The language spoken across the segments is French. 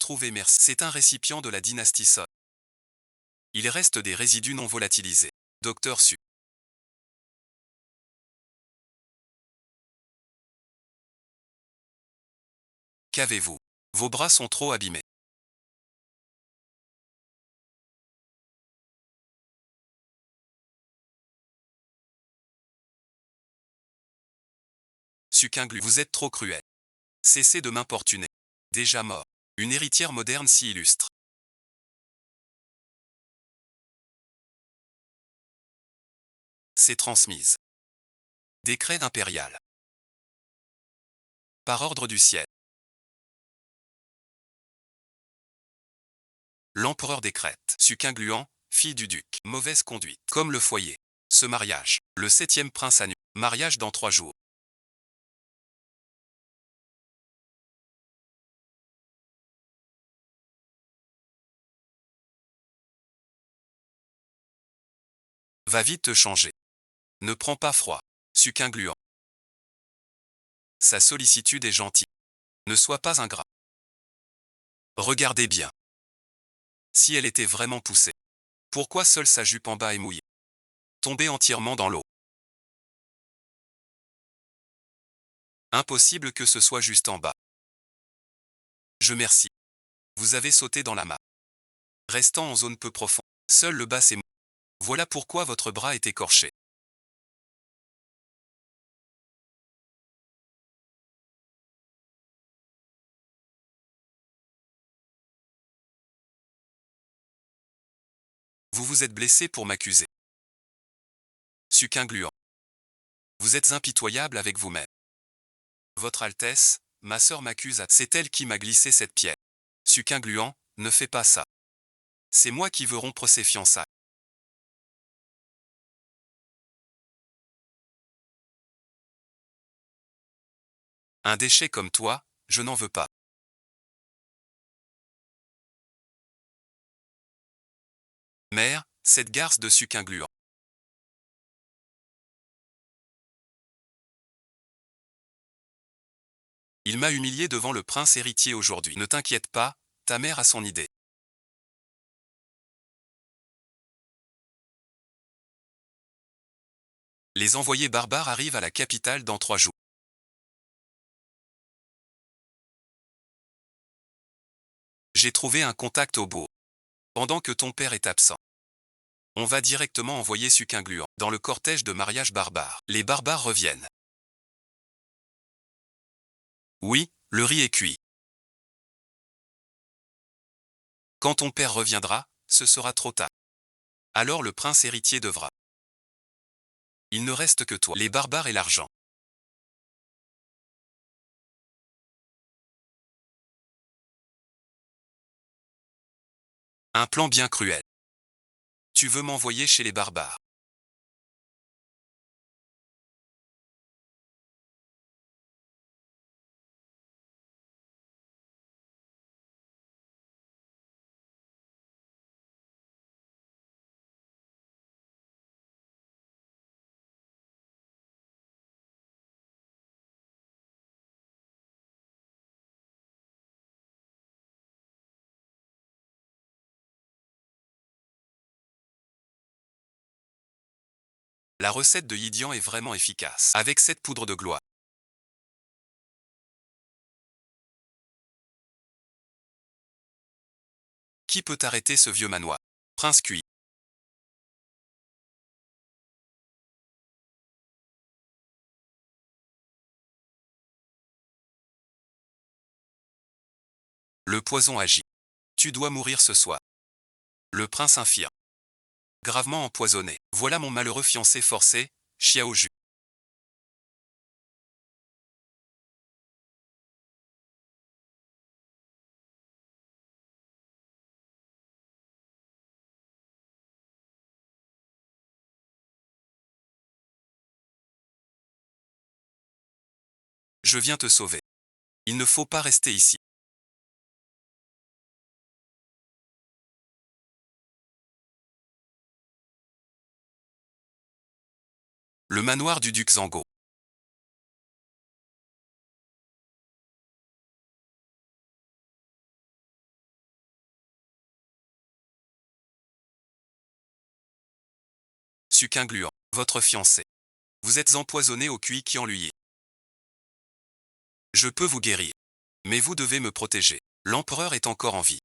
Retrouvé merci. C'est un récipient de la dynastie Song. Il reste des résidus non volatilisés. Docteur Su. Qu'avez-vous? Vos bras sont trop abîmés. Sucinglu, vous êtes trop cruel. Cessez de m'importuner. Déjà mort. Une héritière moderne si illustre. C'est transmise. Décret impérial. Par ordre du ciel. L'empereur décrète. Sucingluant, fille du duc. Mauvaise conduite. Comme le foyer. Ce mariage. Le 7e prince annule. Mariage dans 3 jours. Va vite te changer. Ne prends pas froid. Sucingluant. Sa sollicitude est gentille. Ne sois pas ingrat. Regardez bien. Si elle était vraiment poussée. Pourquoi seule sa jupe en bas est mouillée? Tombée entièrement dans l'eau. Impossible que ce soit juste en bas. Je merci. Vous avez sauté dans la mare. Restant en zone peu profonde. Seul le bas s'est mouillé. Voilà pourquoi votre bras est écorché. Vous vous êtes blessé pour m'accuser. Sucingluant. Vous êtes impitoyable avec vous-même. Votre Altesse, ma sœur m'accuse à... C'est elle qui m'a glissé cette pierre. Sucingluant, ne fais pas ça. C'est moi qui veux rompre ses fiançailles. Un déchet comme toi, je n'en veux pas. Mère, cette garce de sucingluant. Il m'a humilié devant le prince héritier aujourd'hui. Ne t'inquiète pas, ta mère a son idée. Les envoyés barbares arrivent à la capitale dans 3 jours. J'ai trouvé un contact au bourg. Pendant que ton père est absent. On va directement envoyer Sucingluant dans le cortège de mariage barbare. Les barbares reviennent. Oui, le riz est cuit. Quand ton père reviendra, ce sera trop tard. Alors le prince héritier devra. Il ne reste que toi, les barbares et l'argent. Un plan bien cruel. Tu veux m'envoyer chez les barbares. La recette de Yidian est vraiment efficace. Avec cette poudre de gloire. Qui peut arrêter ce vieux manoir? Prince cuit. Le poison agit. Tu dois mourir ce soir. Le prince infirme. Gravement empoisonné. Voilà mon malheureux fiancé forcé, Xiao Ju. Je viens te sauver. Il ne faut pas rester ici. Le manoir du duc Zango. Suqing-Gluan, votre fiancé. Vous êtes empoisonné au cuit qui en lui est. Je peux vous guérir. Mais vous devez me protéger. L'empereur est encore en vie.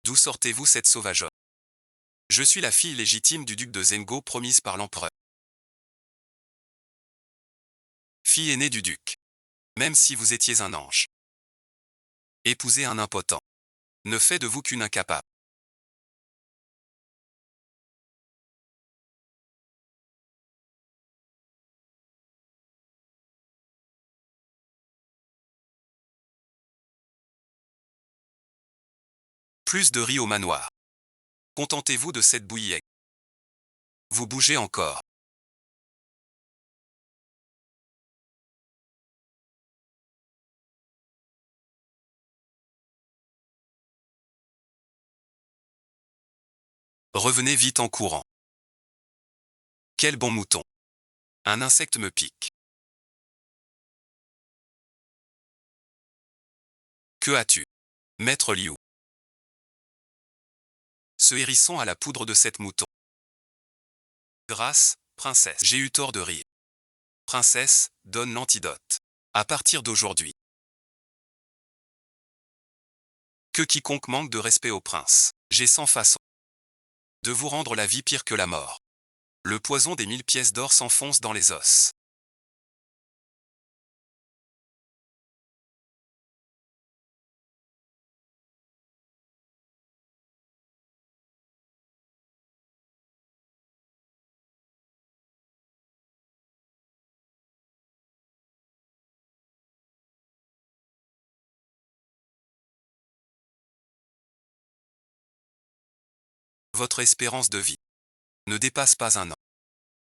D'où sortez-vous cette sauvageonne? Je suis la fille légitime du duc de Zhenghao promise par l'empereur. Fille aînée du duc. Même si vous étiez un ange. Épousez un impotent. Ne fait de vous qu'une incapable. Plus de riz au manoir. Contentez-vous de cette bouillie. Vous bougez encore. Revenez vite en courant. Quel bon mouton. Un insecte me pique. Que as-tu? Maître Liu. Ce hérisson a la poudre de cette mouton. Grâce, princesse. J'ai eu tort de rire. Princesse, donne l'antidote. À partir d'aujourd'hui. Que quiconque manque de respect au prince. J'ai 100 façons de vous rendre la vie pire que la mort. Le poison des 1000 pièces d'or s'enfonce dans les os. Votre espérance de vie ne dépasse pas un an.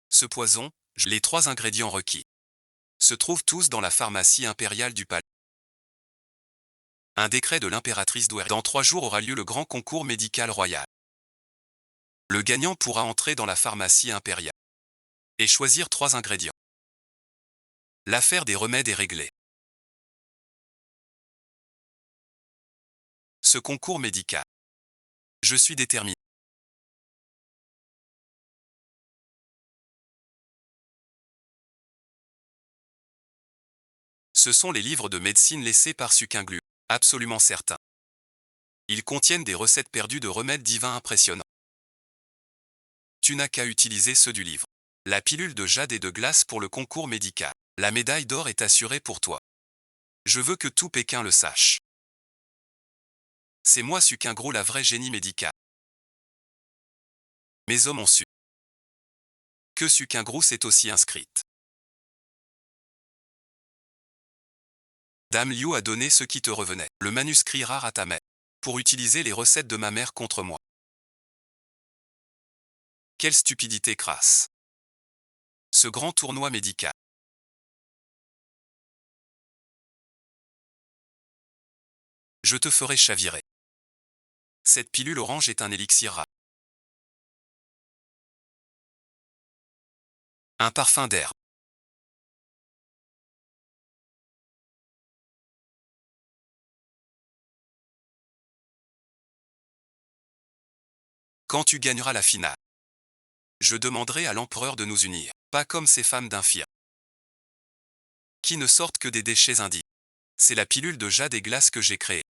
Ce poison, les 3 ingrédients requis, se trouvent tous dans la pharmacie impériale du palais. Un décret de l'impératrice doit. Dans 3 jours aura lieu le grand concours médical royal. Le gagnant pourra entrer dans la pharmacie impériale et choisir 3 ingrédients. L'affaire des remèdes est réglée. Ce concours médical. Je suis déterminé. Ce sont les livres de médecine laissés par Suqing-Gluan. Absolument certains. Ils contiennent des recettes perdues de remèdes divins impressionnants. Tu n'as qu'à utiliser ceux du livre. La pilule de jade et de glace pour le concours médical. La médaille d'or est assurée pour toi. Je veux que tout Pékin le sache. C'est moi Suqing-Gru, la vraie génie médical. Mes hommes ont su que Suqing-Gru s'est aussi inscrite. Dame Liu a donné ce qui te revenait, le manuscrit rare à ta mère, pour utiliser les recettes de ma mère contre moi. Quelle stupidité crasse. Ce grand tournoi médical. Je te ferai chavirer. Cette pilule orange est un élixir rare. Un parfum d'herbe. Quand tu gagneras la finale, je demanderai à l'empereur de nous unir, pas comme ces femmes d'infirmes, qui ne sortent que des déchets indignes. C'est la pilule de jade et glace que j'ai créée.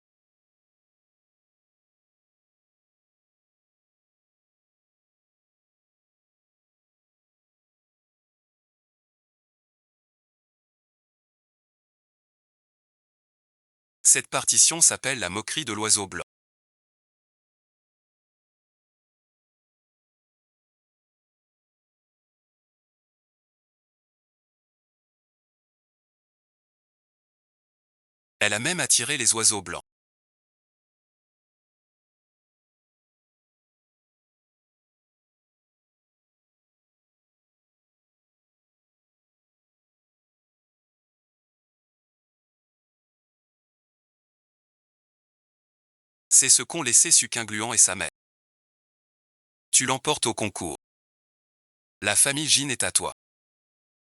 Cette partition s'appelle la moquerie de l'oiseau blanc. Elle a même attiré les oiseaux blancs. C'est ce qu'ont laissé Suqing-Gluan et sa mère. Tu l'emportes au concours. La famille Jin est à toi.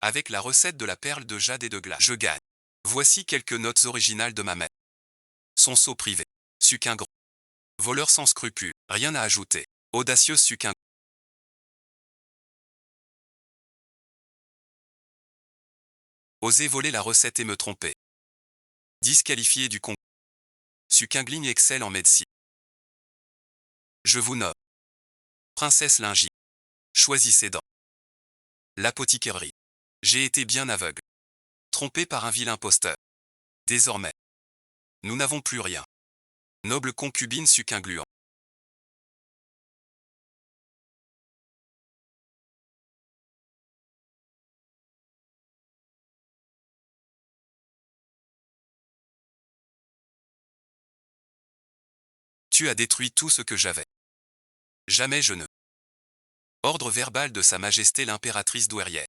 Avec la recette de la perle de jade et de glace, je gagne. Voici quelques notes originales de ma mère. Son sceau privé. Sucin gros. Voleur sans scrupules. Rien à ajouter. Audacieuse Sucin. Oser voler la recette et me tromper. Disqualifié du concours. Sucin Gligne excelle en médecine. Je vous nomme. Princesse Lingy. Choisissez dents. L'apothicairerie. J'ai été bien aveugle. Trompé par un vil imposteur. Désormais. Nous n'avons plus rien. Noble concubine Sucin gluant. Tu as détruit tout ce que j'avais. Jamais je ne. Ordre verbal de Sa Majesté l'impératrice douairière.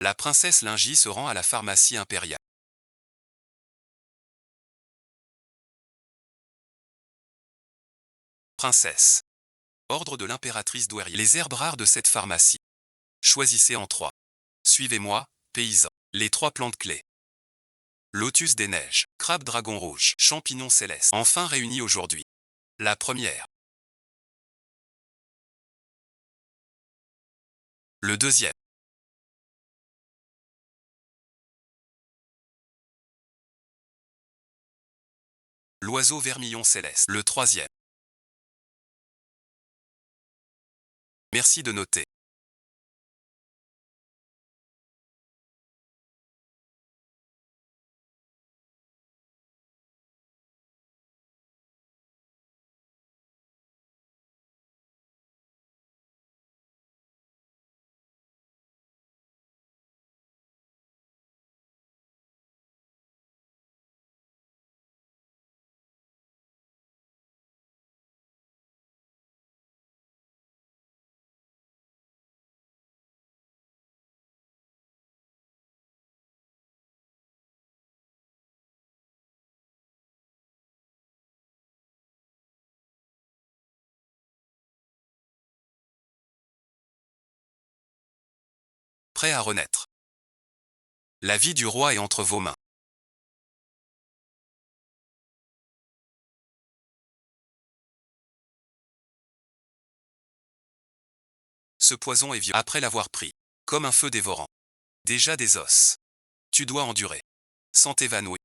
La princesse Lingy se rend à la pharmacie impériale. Princesse. Ordre de l'impératrice douairière. Les herbes rares de cette pharmacie. Choisissez en 3. Suivez-moi, paysans. Les 3 plantes clés. Lotus des neiges, crabe dragon rouge, champignon céleste. Enfin réunis aujourd'hui. La première. Le deuxième. L'oiseau vermillon céleste. Le troisième. Merci de noter. Prêt à renaître. La vie du roi est entre vos mains. Ce poison est vieux. Après l'avoir pris, comme un feu dévorant. Déjà des os. Tu dois endurer. Sans t'évanouir.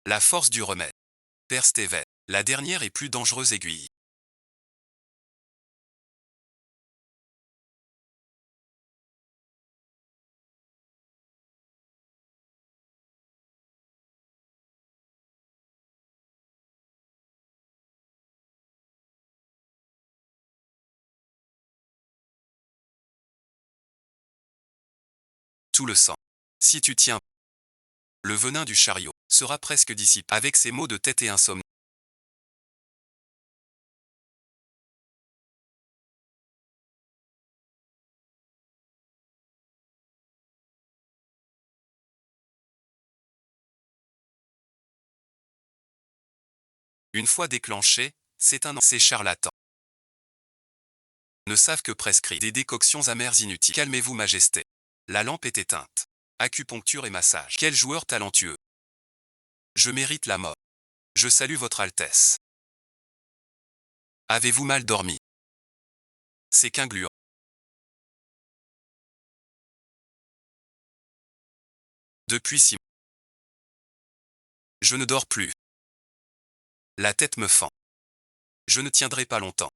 La force du remède. Perce tes veines. La dernière et plus dangereuse aiguille. Tout le sang. Si tu tiens, le venin du chariot sera presque dissipé avec ces maux de tête et insomnie. Une fois déclenché, c'est charlatan. Ne savent que prescrire des décoctions amères inutiles. Calmez-vous, Majesté. La lampe est éteinte. Acupuncture et massage. Quel joueur talentueux. Je mérite la mort. Je salue votre Altesse. Avez-vous mal dormi? C'est qu'un gluant. Depuis 6 mois. Je ne dors plus. La tête me fend. Je ne tiendrai pas longtemps.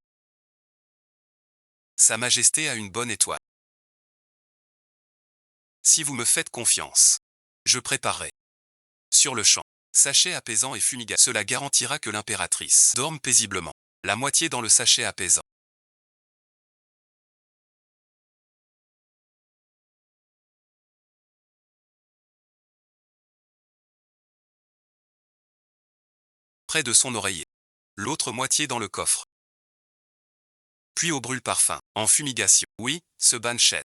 Sa Majesté a une bonne étoile. Si vous me faites confiance, je préparerai. Sur le champ. Sachet apaisant et fumigateur. Cela garantira que l'impératrice dorme paisiblement. La moitié dans le sachet apaisant. près de son oreiller. L'autre moitié dans le coffre. Puis au brûle-parfum, en fumigation. Oui, ce Banshee.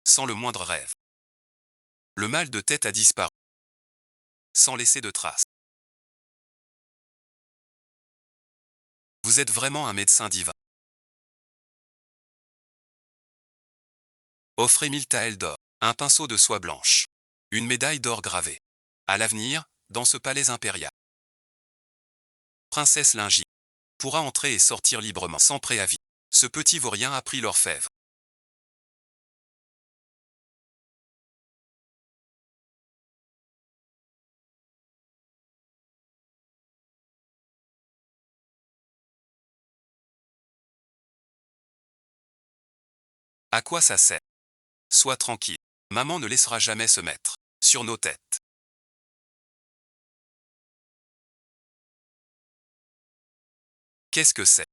Sans le moindre rêve. Le mal de tête a disparu. Sans laisser de traces. Vous êtes vraiment un médecin divin. Offrez 1000 taels d'or, un pinceau de soie blanche, une médaille d'or gravée. À l'avenir, dans ce palais impérial, Princesse Lingy pourra entrer et sortir librement, sans préavis. Ce petit vaurien a pris l'orfèvre. À quoi ça sert? Sois tranquille. Maman ne laissera jamais se mettre sur nos têtes. Qu'est-ce que c'est?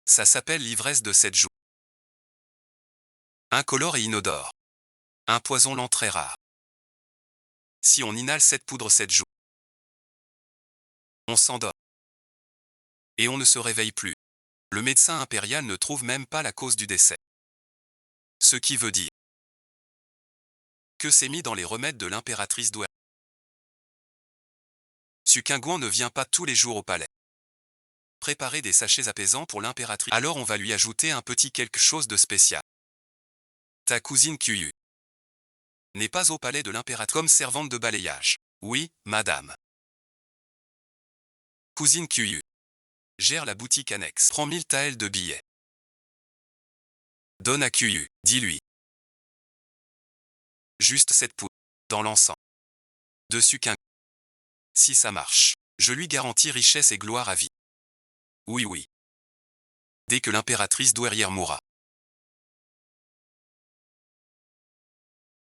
Ça s'appelle l'ivresse de cette joue. Incolore et inodore. Un poison lent très rare. Si on inhale cette poudre cette joue, on s'endort. Et on ne se réveille plus. Le médecin impérial ne trouve même pas la cause du décès. Ce qui veut dire que c'est mis dans les remèdes de l'impératrice Douai. Sukinguan ne vient pas tous les jours au palais. Préparer des sachets apaisants pour l'impératrice. Alors on va lui ajouter un petit quelque chose de spécial. Ta cousine Kuyu n'est pas au palais de l'impératrice comme servante de balayage. Oui, madame. Cousine Kuyu gère la boutique annexe. Prends 1000 taels de billets. Donne à Kuyu, dis-lui. Juste cette poudre. Dans l'encens. De Sukinguan. Si ça marche, je lui garantis richesse et gloire à vie. Oui, oui. Dès que l'impératrice douairière mourra,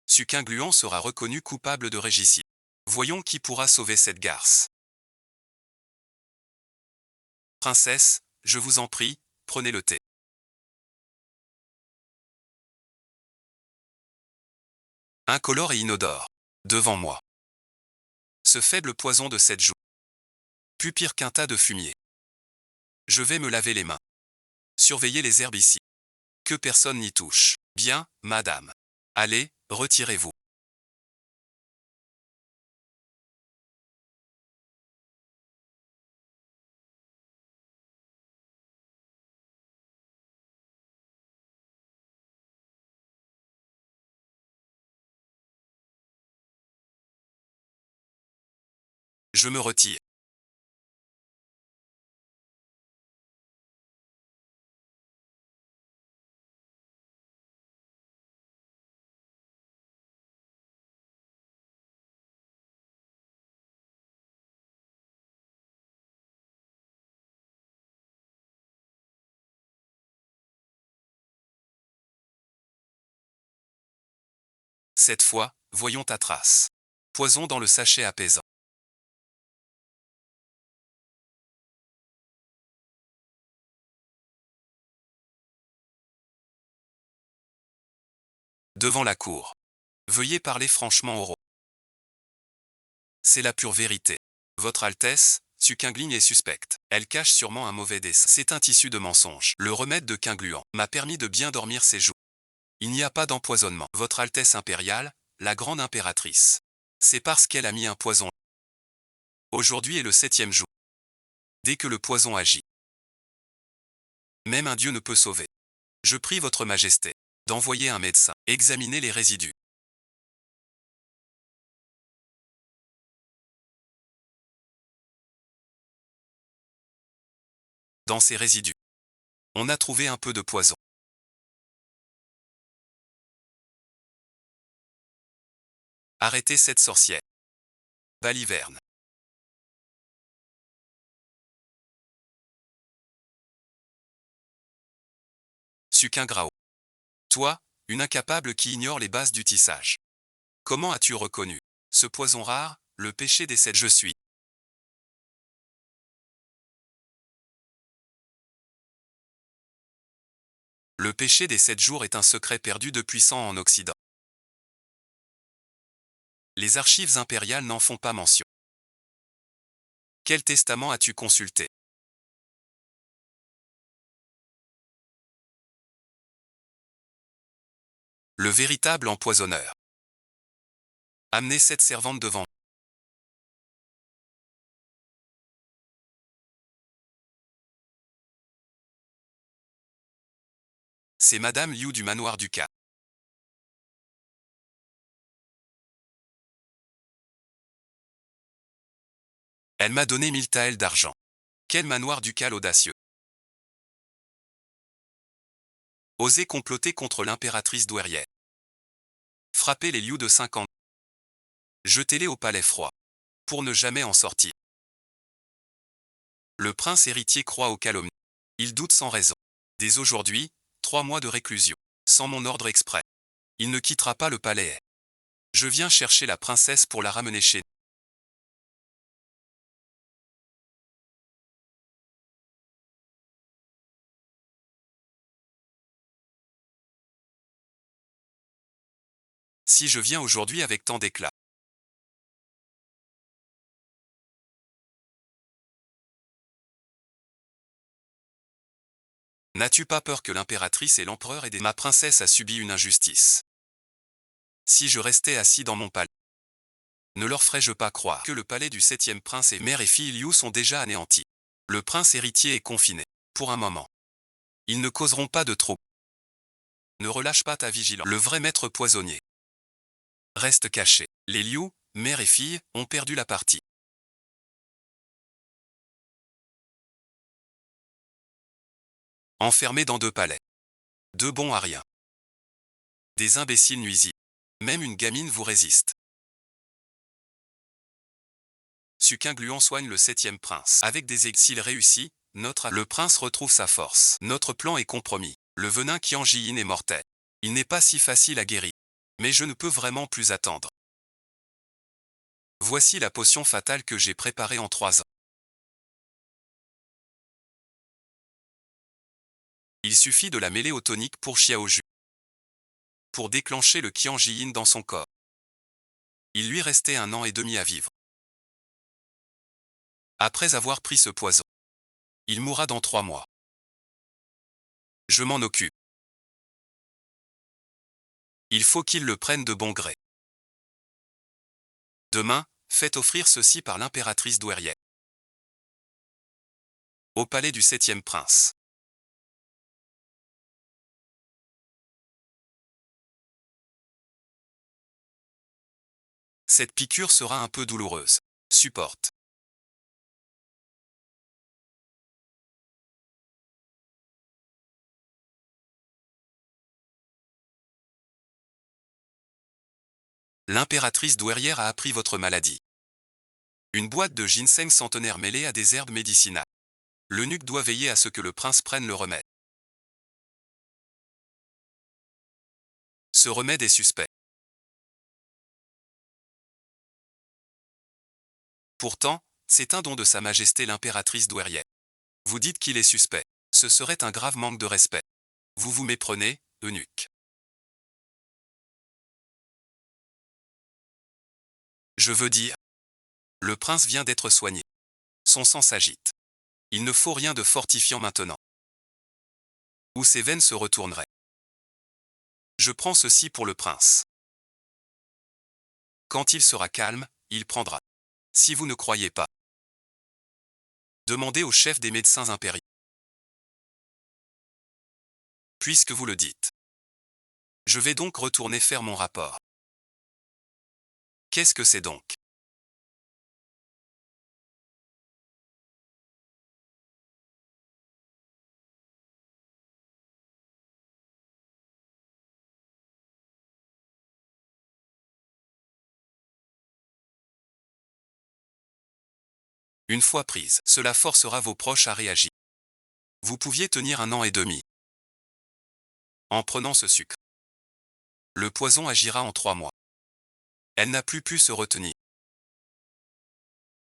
Sukinguan sera reconnu coupable de régicide. Voyons qui pourra sauver cette garce. Princesse, je vous en prie, prenez le thé. Incolore et inodore. Devant moi. Ce faible poison de cette joue. Plus pire qu'un tas de fumier. Je vais me laver les mains. Surveillez les herbes ici. Que personne n'y touche. Bien, madame. Allez, retirez-vous. Je me retire. Cette fois, voyons ta trace. Poison dans le sachet apaisant. Devant la cour. Veuillez parler franchement au roi. C'est la pure vérité. Votre Altesse, Sukinglin est suspecte. Elle cache sûrement un mauvais dessein. C'est un tissu de mensonge. Le remède de Qingluan m'a permis de bien dormir ces jours. Il n'y a pas d'empoisonnement. Votre Altesse impériale, la grande impératrice. C'est parce qu'elle a mis un poison. Aujourd'hui est le 7e jour. Dès que le poison agit, même un dieu ne peut sauver. Je prie votre majesté d'envoyer un médecin examiner les résidus. Dans ces résidus, on a trouvé un peu de poison. Arrêtez cette sorcière. Baliverne. Sukingrao. Toi, une incapable qui ignore les bases du tissage. Comment as-tu reconnu ce poison rare, le péché des sept? Je suis Le péché des 7 jours est un secret perdu depuis 100 ans en Occident. Les archives impériales n'en font pas mention. Quel testament as-tu consulté? Le véritable empoisonneur. Amenez cette servante devant. C'est Madame Liu du manoir du Ca. Elle m'a donné 1000 taels d'argent. Quel manoir ducal audacieux! Osez comploter contre l'impératrice douairière. Frappez les Liu de 50. Jetez-les au palais froid. Pour ne jamais en sortir. Le prince héritier croit aux calomnies. Il doute sans raison. Dès aujourd'hui, 3 mois de réclusion. Sans mon ordre exprès. Il ne quittera pas le palais. Je viens chercher la princesse pour la ramener chez nous. Si je viens aujourd'hui avec tant d'éclat. N'as-tu pas peur que l'impératrice et l'empereur et ma princesse a subi une injustice? Si je restais assis dans mon palais, ne leur ferais-je pas croire que le palais du 7e prince et mère et fille Liu sont déjà anéantis? Le prince héritier est confiné. Pour un moment. Ils ne causeront pas de trouble. Ne relâche pas ta vigilance. Le vrai maître poisonnier reste caché. Les Liu, mère et fille, ont perdu la partie. Enfermés dans 2 palais. 2 bons à rien. Des imbéciles nuisibles. Même une gamine vous résiste. Suqing Gluan soigne le 7e prince. Avec des exils réussis, le prince retrouve sa force. Notre plan est compromis. Le venin qui en Jiyin est mortel. Il n'est pas si facile à guérir. Mais je ne peux vraiment plus attendre. Voici la potion fatale que j'ai préparée en 3 ans. Il suffit de la mêler au tonique pour Xiaoju. Pour déclencher le Qian Jiyin dans son corps. Il lui restait 1 an et demi à vivre. Après avoir pris ce poison, il mourra dans 3 mois. Je m'en occupe. Il faut qu'il le prenne de bon gré. Demain, faites offrir ceci par l'impératrice douairière. Au palais du 7e prince. Cette piqûre sera un peu douloureuse. Supporte. L'impératrice douairière a appris votre maladie. Une boîte de ginseng centenaire mêlée à des herbes médicinales. L'eunuque doit veiller à ce que le prince prenne le remède. Ce remède est suspect. Pourtant, c'est un don de Sa Majesté l'impératrice douairière. Vous dites qu'il est suspect. Ce serait un grave manque de respect. Vous vous méprenez, eunuque. Je veux dire, le prince vient d'être soigné. Son sang s'agite. Il ne faut rien de fortifiant maintenant. Ou ses veines se retourneraient. Je prends ceci pour le prince. Quand il sera calme, il prendra. Si vous ne croyez pas, demandez au chef des médecins impériaux. Puisque vous le dites. Je vais donc retourner faire mon rapport. Qu'est-ce que c'est donc? Une fois prise, cela forcera vos proches à réagir. Vous pouviez tenir 1 an et demi. En prenant ce sucre. Le poison agira en 3 mois. Elle n'a plus pu se retenir.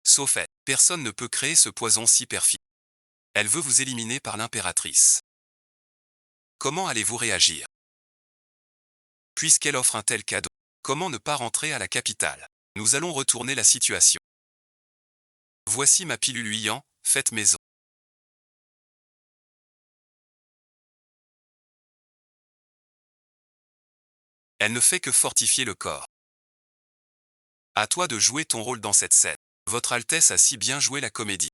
Sauf elle, personne ne peut créer ce poison si perfide. Elle veut vous éliminer par l'impératrice. Comment allez-vous réagir? Puisqu'elle offre un tel cadeau, comment ne pas rentrer à la capitale? Nous allons retourner la situation. Voici ma pilule Huillant, faite maison. Elle ne fait que fortifier le corps. À toi de jouer ton rôle dans cette scène. Votre Altesse a si bien joué la comédie.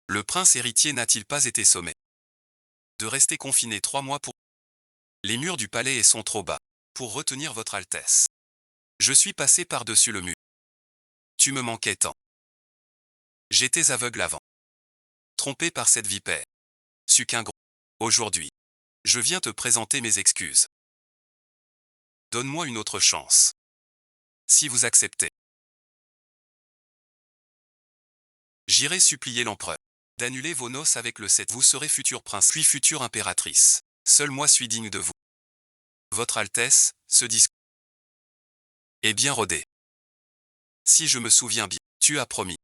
Le prince héritier n'a-t-il pas été sommé de rester confiné 3 mois pour... Les murs du palais sont trop bas pour retenir votre Altesse. Je suis passé par-dessus le mur. Tu me manquais tant. J'étais aveugle avant. Trompé par cette vipère. Su qu'un gros. Aujourd'hui, je viens te présenter mes excuses. Donne-moi une autre chance. Si vous acceptez, j'irai supplier l'empereur d'annuler vos noces avec le 7. Vous serez futur prince puis future impératrice. Seul moi suis digne de vous. Votre Altesse, ce discours est bien rodé. Si je me souviens bien, tu as promis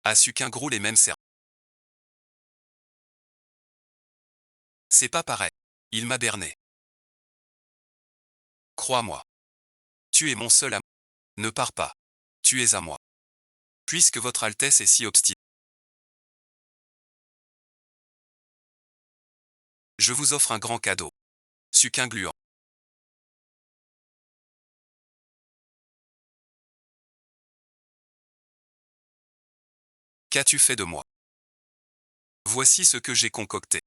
à Suquin Gros les mêmes serments. C'est pas pareil. Il m'a berné. Crois-moi. Tu es mon seul amour. Ne pars pas. Tu es à moi. Puisque votre Altesse est si obstinée, je vous offre un grand cadeau. Suquin gluant. Qu'as-tu fait de moi? Voici ce que j'ai concocté.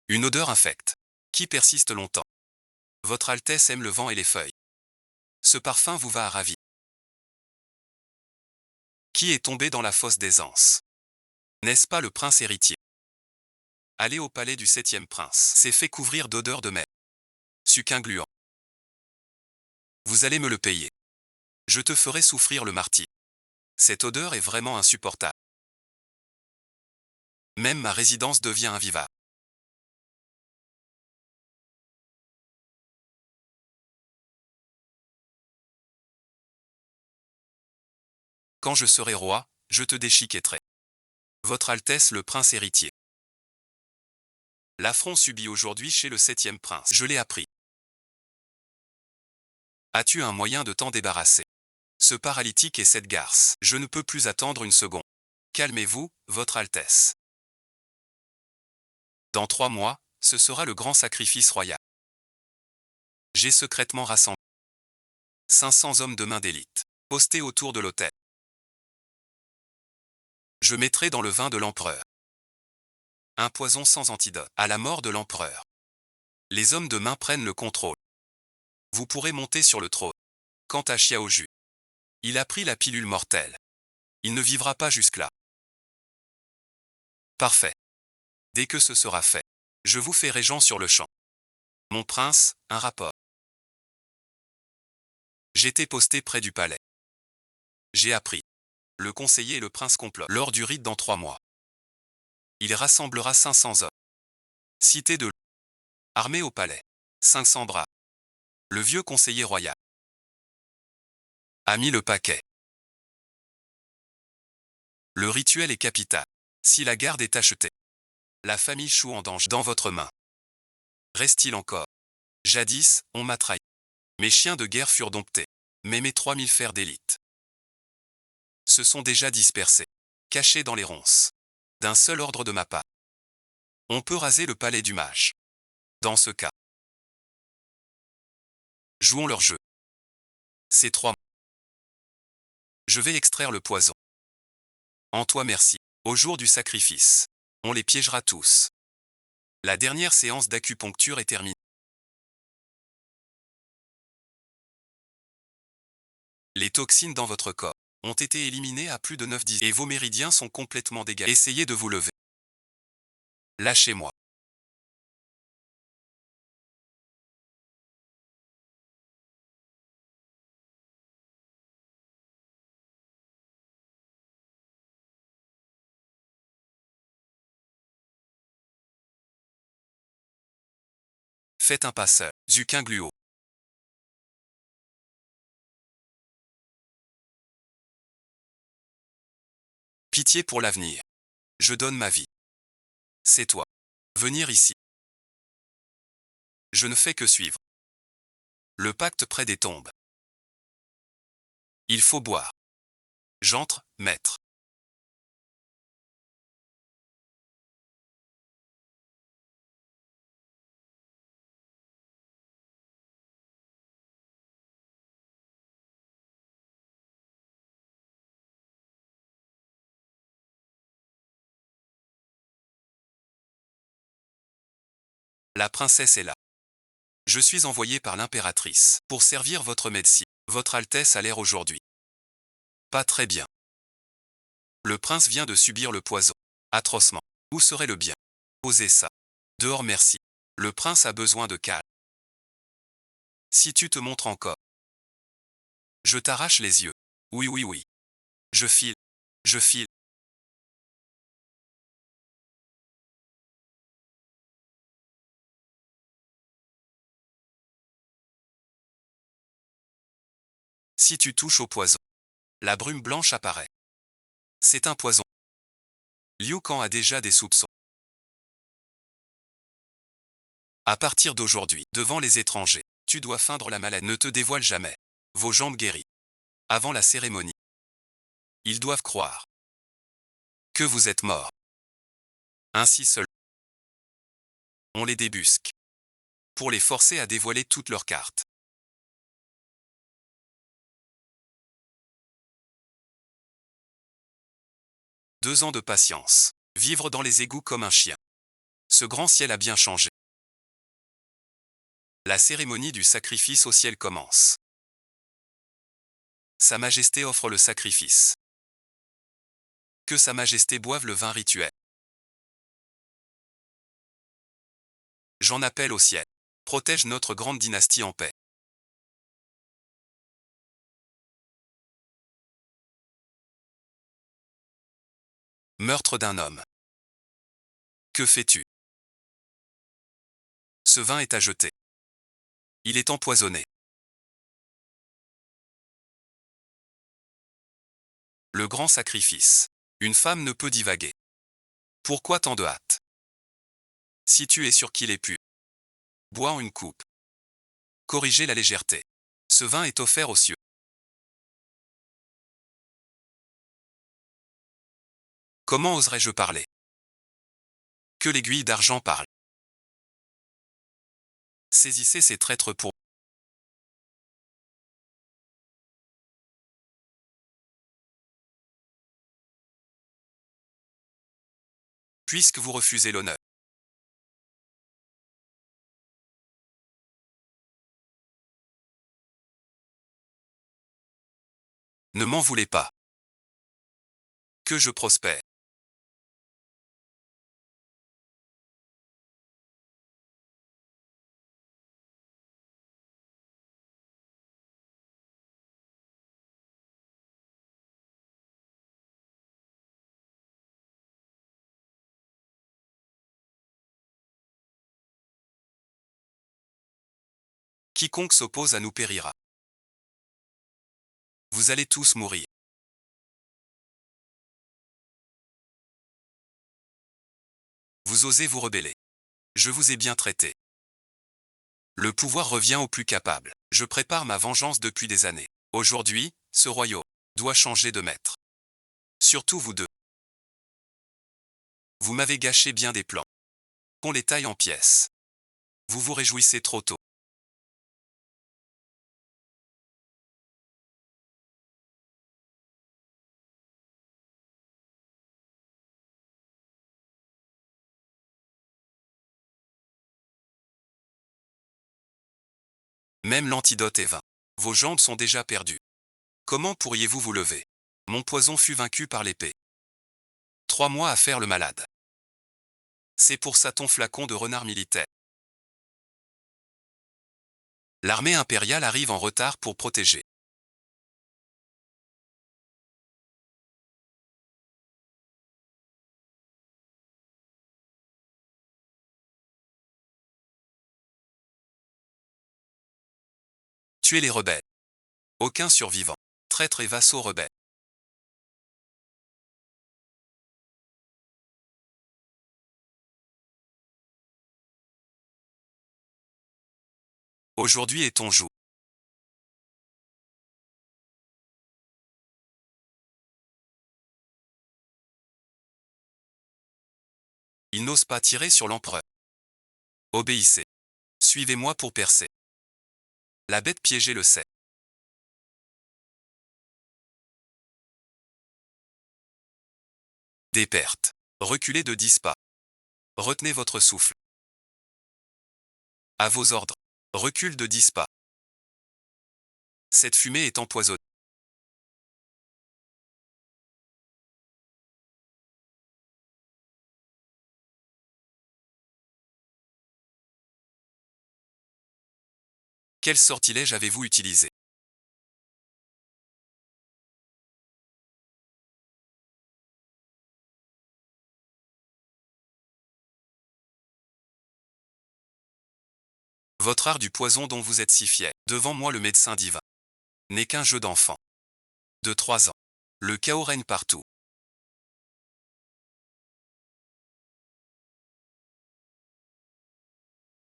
Une odeur infecte, qui persiste longtemps. Votre Altesse aime le vent et les feuilles. Ce parfum vous va à ravir. Qui est tombé dans la fosse d'aisance? N'est-ce pas le prince héritier? Allez au palais du 7e prince. S'est fait couvrir d'odeur de mer. Suquin gluant. Vous allez me le payer. Je te ferai souffrir le martyre. Cette odeur est vraiment insupportable. Même ma résidence devient invivable. Quand je serai roi, je te déchiquetterai. Votre Altesse le prince héritier. L'affront subi aujourd'hui chez le 7e prince. Je l'ai appris. As-tu un moyen de t'en débarrasser? Ce paralytique et cette garce. Je ne peux plus attendre une seconde. Calmez-vous, votre Altesse. Dans 3 mois, ce sera le grand sacrifice royal. J'ai secrètement rassemblé 500 hommes de main d'élite, postés autour de l'autel. Je mettrai dans le vin de l'empereur un poison sans antidote. À la mort de l'empereur, les hommes de main prennent le contrôle. Vous pourrez monter sur le trône. Quant à Xiao Ju, il a pris la pilule mortelle. Il ne vivra pas jusque-là. Parfait. Dès que ce sera fait, je vous fais régent sur le champ. Mon prince, un rapport. J'étais posté près du palais. J'ai appris. Le conseiller et le prince complotent. Lors du rite dans 3 mois, il rassemblera 500 hommes. Cité de l'eau. Armée au palais. 500 bras. Le vieux conseiller royal a mis le paquet. Le rituel est capital. Si la garde est achetée, la famille Chou en danger dans votre main. Reste-t-il encore? Jadis, on m'a trahi. Mes chiens de guerre furent domptés. Mais mes 3000 fers d'élite se sont déjà dispersés, cachés dans les ronces. D'un seul ordre de ma part. On peut raser le palais du mage. Dans ce cas, jouons leur jeu. Ces 3 mois. Je vais extraire le poison. En toi merci. Au jour du sacrifice, on les piégera tous. La dernière séance d'acupuncture est terminée. Les toxines dans votre corps ont été éliminées à plus de 9-10 et vos méridiens sont complètement dégagés. Essayez de vous lever. Lâchez-moi. Faites un passeur. Zukin Gluo. Pitié pour l'avenir. Je donne ma vie. C'est toi. Venir ici. Je ne fais que suivre. Le pacte près des tombes. Il faut boire. J'entre, maître. La princesse est là. Je suis envoyé par l'impératrice pour servir votre médecine. Votre Altesse a l'air aujourd'hui pas très bien. Le prince vient de subir le poison. Atrocement. Où serait le bien? Posez ça. Dehors merci. Le prince a besoin de calme. Si tu te montres encore, je t'arrache les yeux. Oui, oui, oui. Je file. Je file. Si tu touches au poison, la brume blanche apparaît. C'est un poison. Liu Kang a déjà des soupçons. À partir d'aujourd'hui, devant les étrangers, tu dois feindre la maladie. Ne te dévoile jamais. Vos jambes guéries. Avant la cérémonie. Ils doivent croire que vous êtes mort. Ainsi seul, on les débusque. Pour les forcer à dévoiler toutes leurs cartes. Deux ans de patience. Vivre dans les égouts comme un chien. Ce grand ciel a bien changé. La cérémonie du sacrifice au ciel commence. Sa Majesté offre le sacrifice. Que Sa Majesté boive le vin rituel. J'en appelle au ciel. Protège notre grande dynastie en paix. Meurtre d'un homme. Que fais-tu? Ce vin est à jeter. Il est empoisonné. Le grand sacrifice. Une femme ne peut divaguer. Pourquoi tant de hâte? Si tu es sûr qu'il est pur, bois une coupe. Corrigez la légèreté. Ce vin est offert aux cieux. Comment oserais-je parler? Que l'aiguille d'argent parle. Saisissez ces traîtres pour. Puisque vous refusez l'honneur. Ne m'en voulez pas. Que je prospère. Quiconque s'oppose à nous périra. Vous allez tous mourir. Vous osez vous rebeller. Je vous ai bien traité. Le pouvoir revient aux plus capables. Je prépare ma vengeance depuis des années. Aujourd'hui, ce royaume doit changer de maître. Surtout vous deux. Vous m'avez gâché bien des plans. Qu'on les taille en pièces. Vous vous réjouissez trop tôt. Même l'antidote est vain. Vos jambes sont déjà perdues. Comment pourriez-vous vous lever? Mon poison fut vaincu par l'épée. 3 mois à faire le malade. C'est pour ça ton flacon de renard militaire. L'armée impériale arrive en retard pour protéger. Tuer les rebelles. Aucun survivant. Traîtres et vassaux rebelles. Aujourd'hui est ton jour. Il n'ose pas tirer sur l'empereur. Obéissez. Suivez-moi pour percer. La bête piégée le sait. Des pertes. Reculez de 10 pas. Retenez votre souffle. À vos ordres. Recule de 10 pas. Cette fumée est empoisonnée. Quel sortilège avez-vous utilisé? Votre art du poison dont vous êtes si fier. Devant moi le médecin divin. N'est qu'un jeu d'enfant. De 3 ans. Le chaos règne partout.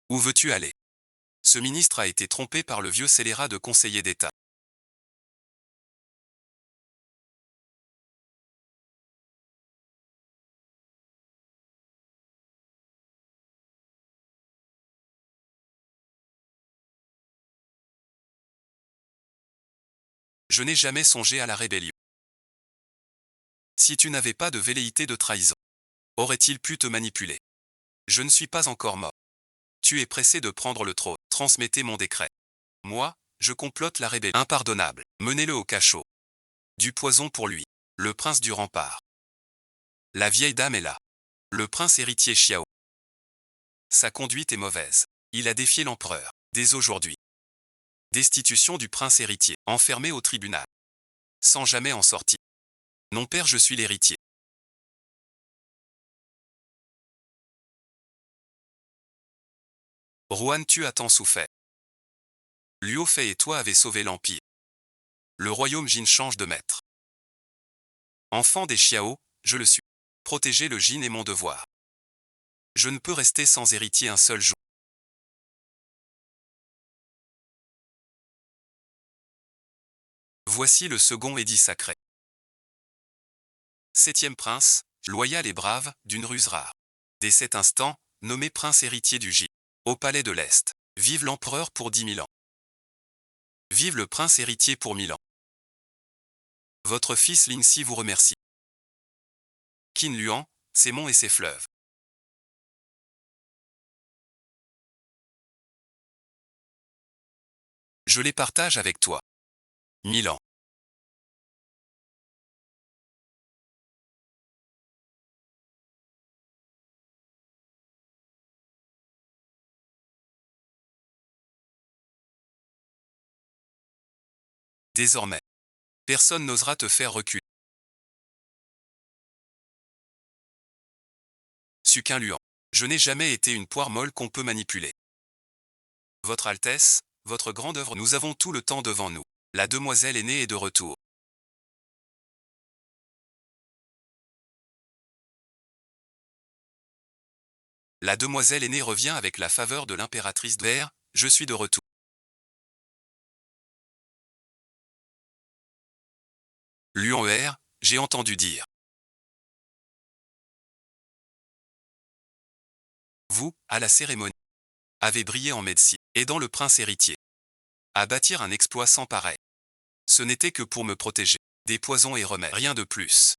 Où veux-tu aller? Ce ministre a été trompé par le vieux scélérat de conseiller d'État. Je n'ai jamais songé à la rébellion. Si tu n'avais pas de velléité de trahison, aurait-il pu te manipuler? Je ne suis pas encore mort. Tu es pressé de prendre le trône. Transmettez mon décret. Moi, je complote la rébellion. Impardonnable. Menez-le au cachot. Du poison pour lui. Le prince du rempart. La vieille dame est là. Le prince héritier Xiao. Sa conduite est mauvaise. Il a défié l'empereur. Dès aujourd'hui. Destitution du prince héritier. Enfermé au tribunal. Sans jamais en sortir. Non père, je suis l'héritier. Rohan, tu as tant souffert. Luo Fei et toi avez sauvé l'Empire. Le royaume Jin change de maître. Enfant des Xiao, je le suis. Protéger le Jin est mon devoir. Je ne peux rester sans héritier un seul jour. Voici le second édit sacré. 7e prince, loyal et brave, d'une ruse rare. Dès cet instant, nommé prince héritier du Jin. Au palais de l'Est. Vive l'empereur pour 10 000 ans. Vive le prince héritier pour 1000 ans. Votre fils Lingxi vous remercie. Qin Luan, ses monts et ses fleuves. Je les partage avec toi. 1000 ans. Désormais, personne n'osera te faire reculer. Suqin Luan. Je n'ai jamais été une poire molle qu'on peut manipuler. Votre Altesse, votre grande œuvre, nous avons tout le temps devant nous. La demoiselle aînée est de retour. La demoiselle aînée revient avec la faveur de l'impératrice Vert, je suis de retour. Luan j'ai entendu dire. Vous, à la cérémonie, avez brillé en médecine, aidant le prince héritier à bâtir un exploit sans pareil. Ce n'était que pour me protéger des poisons et remèdes, rien de plus.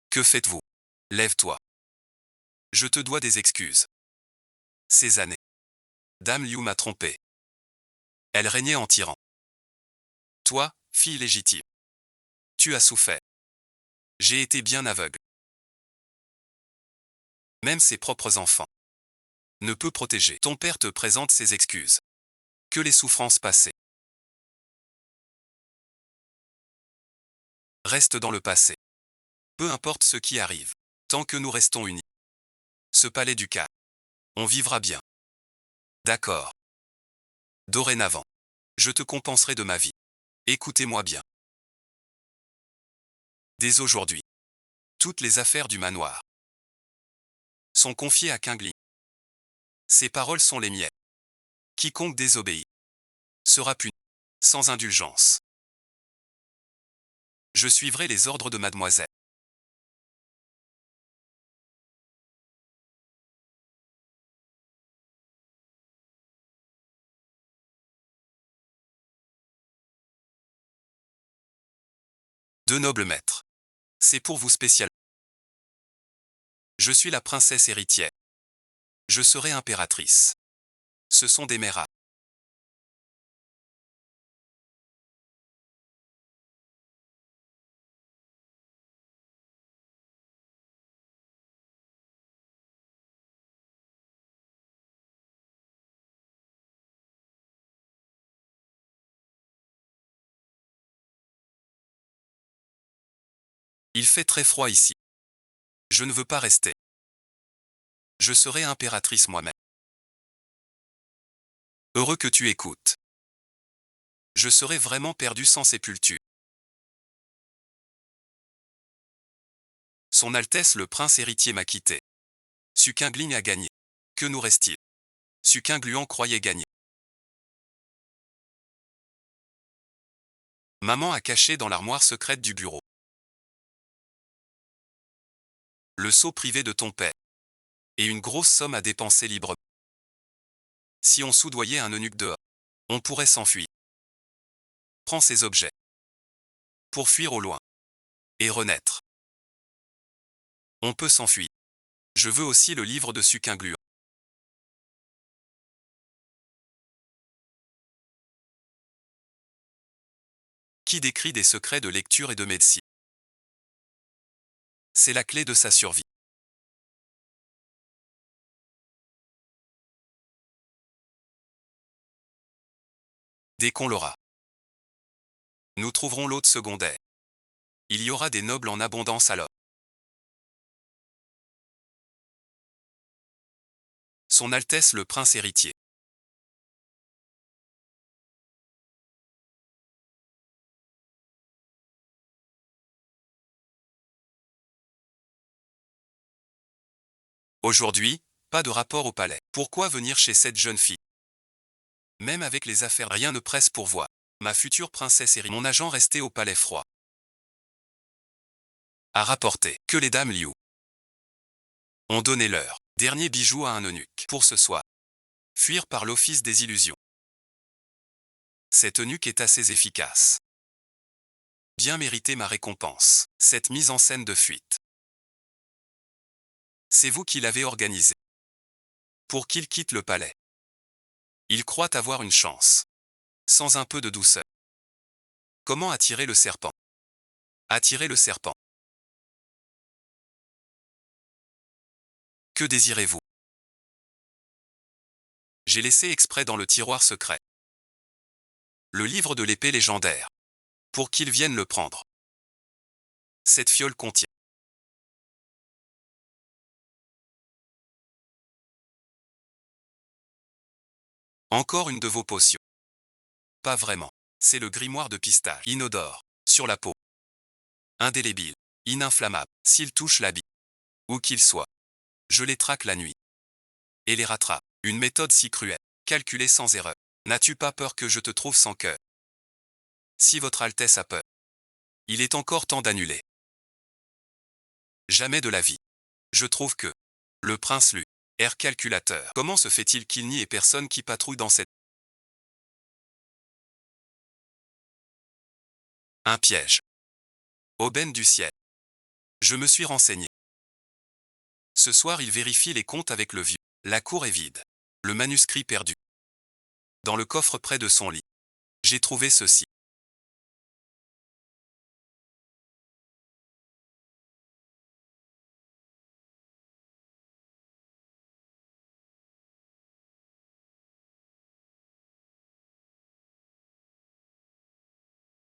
Que faites-vous? Lève-toi. Je te dois des excuses. Ces années. Dame Liu m'a trompé. Elle régnait en tyran. Toi, fille légitime. Tu as souffert. J'ai été bien aveugle. Même ses propres enfants. Ne peut protéger. Ton père te présente ses excuses. Que les souffrances passées restent dans le passé. Peu importe ce qui arrive. Tant que nous restons unis. Ce palais du calme. On vivra bien. D'accord. Dorénavant. Je te compenserai de ma vie. Écoutez-moi bien. Dès aujourd'hui. Toutes les affaires du manoir sont confiées à Kingly. Ces paroles sont les miennes. Quiconque désobéit sera puni, sans indulgence. Je suivrai les ordres de mademoiselle. Deux nobles maîtres. C'est pour vous spécialement. Je suis la princesse héritière. Je serai impératrice. Ce sont des mères. Il fait très froid ici. Je ne veux pas rester. Je serai impératrice moi-même. Heureux que tu écoutes. Je serais vraiment perdu sans sépulture. Son Altesse le prince héritier m'a quitté. Sukkingling a gagné. Que nous reste-t-il? Sukkingluan croyait gagner. Maman a caché dans l'armoire secrète du bureau le sceau privé de ton père. Et une grosse somme à dépenser librement. Si on soudoyait un eunuque dehors, on pourrait s'enfuir. Prends ces objets. Pour fuir au loin. Et renaître. On peut s'enfuir. Je veux aussi le livre de Sukkingluan. Qui décrit des secrets de lecture et de médecine. C'est la clé de sa survie. Dès qu'on l'aura, nous trouverons l'hôte secondaire. Il y aura des nobles en abondance alors. Son Altesse le prince héritier. Aujourd'hui, pas de rapport au palais. Pourquoi venir chez cette jeune fille? Même avec les affaires, rien ne presse pour voir. Ma future princesse héritière. Mon agent resté au palais froid a rapporté que les dames Liu ont donné leur dernier bijou à un eunuque pour ce soir. Fuir par l'office des illusions. Cet eunuque est assez efficace. Bien mérité ma récompense. Cette mise en scène de fuite. C'est vous qui l'avez organisée. Pour qu'il quitte le palais. Il croit avoir une chance. Sans un peu de douceur. Comment attirer le serpent? Attirer le serpent. Que désirez-vous? J'ai laissé exprès dans le tiroir secret le livre de l'épée légendaire. Pour qu'il vienne le prendre. Cette fiole contient encore une de vos potions. Pas vraiment. C'est le grimoire de pistache. Inodore. Sur la peau. Indélébile. Ininflammable. S'il touche l'habit. Où qu'il soit. Je les traque la nuit. Et les rattrape. Une méthode si cruelle. Calculée sans erreur. N'as-tu pas peur que je te trouve sans cœur? Si votre Altesse a peur. Il est encore temps d'annuler. Jamais de la vie. Je trouve que le prince Lu, air calculateur. Comment se fait-il qu'il n'y ait personne qui patrouille dans cette... Un piège. Aubaine du ciel. Je me suis renseigné. Ce soir il vérifie les comptes avec le vieux. La cour est vide. Le manuscrit perdu. Dans le coffre près de son lit. J'ai trouvé ceci.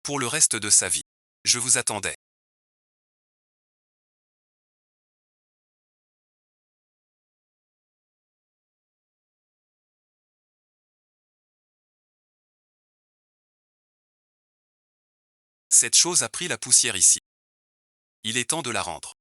pour le reste de sa vie. Je vous attendais. Cette chose a pris la poussière ici. Il est temps de la rendre.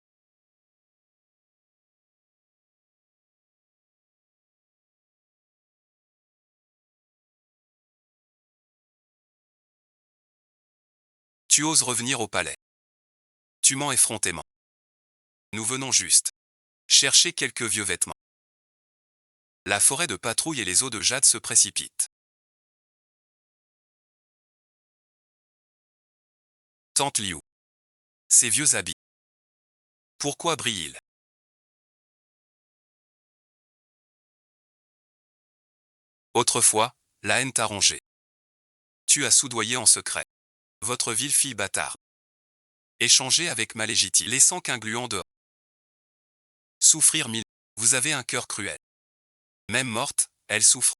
Tu oses revenir au palais. Tu mens effrontément. Nous venons juste chercher quelques vieux vêtements. La forêt de patrouille et les eaux de jade se précipitent. Tante Liu. Ces vieux habits. Pourquoi brillent-ils? Autrefois, la haine t'a rongé. Tu as soudoyé en secret votre ville fille bâtarde. Échangé avec ma légitime, laissant qu'un gluant dehors. Souffrir mille. Vous avez un cœur cruel. Même morte, elle souffre.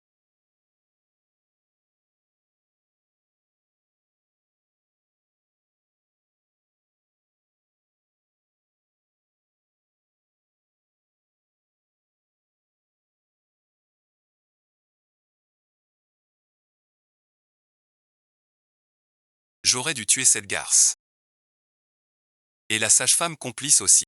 J'aurais dû tuer cette garce. Et la sage-femme complice aussi.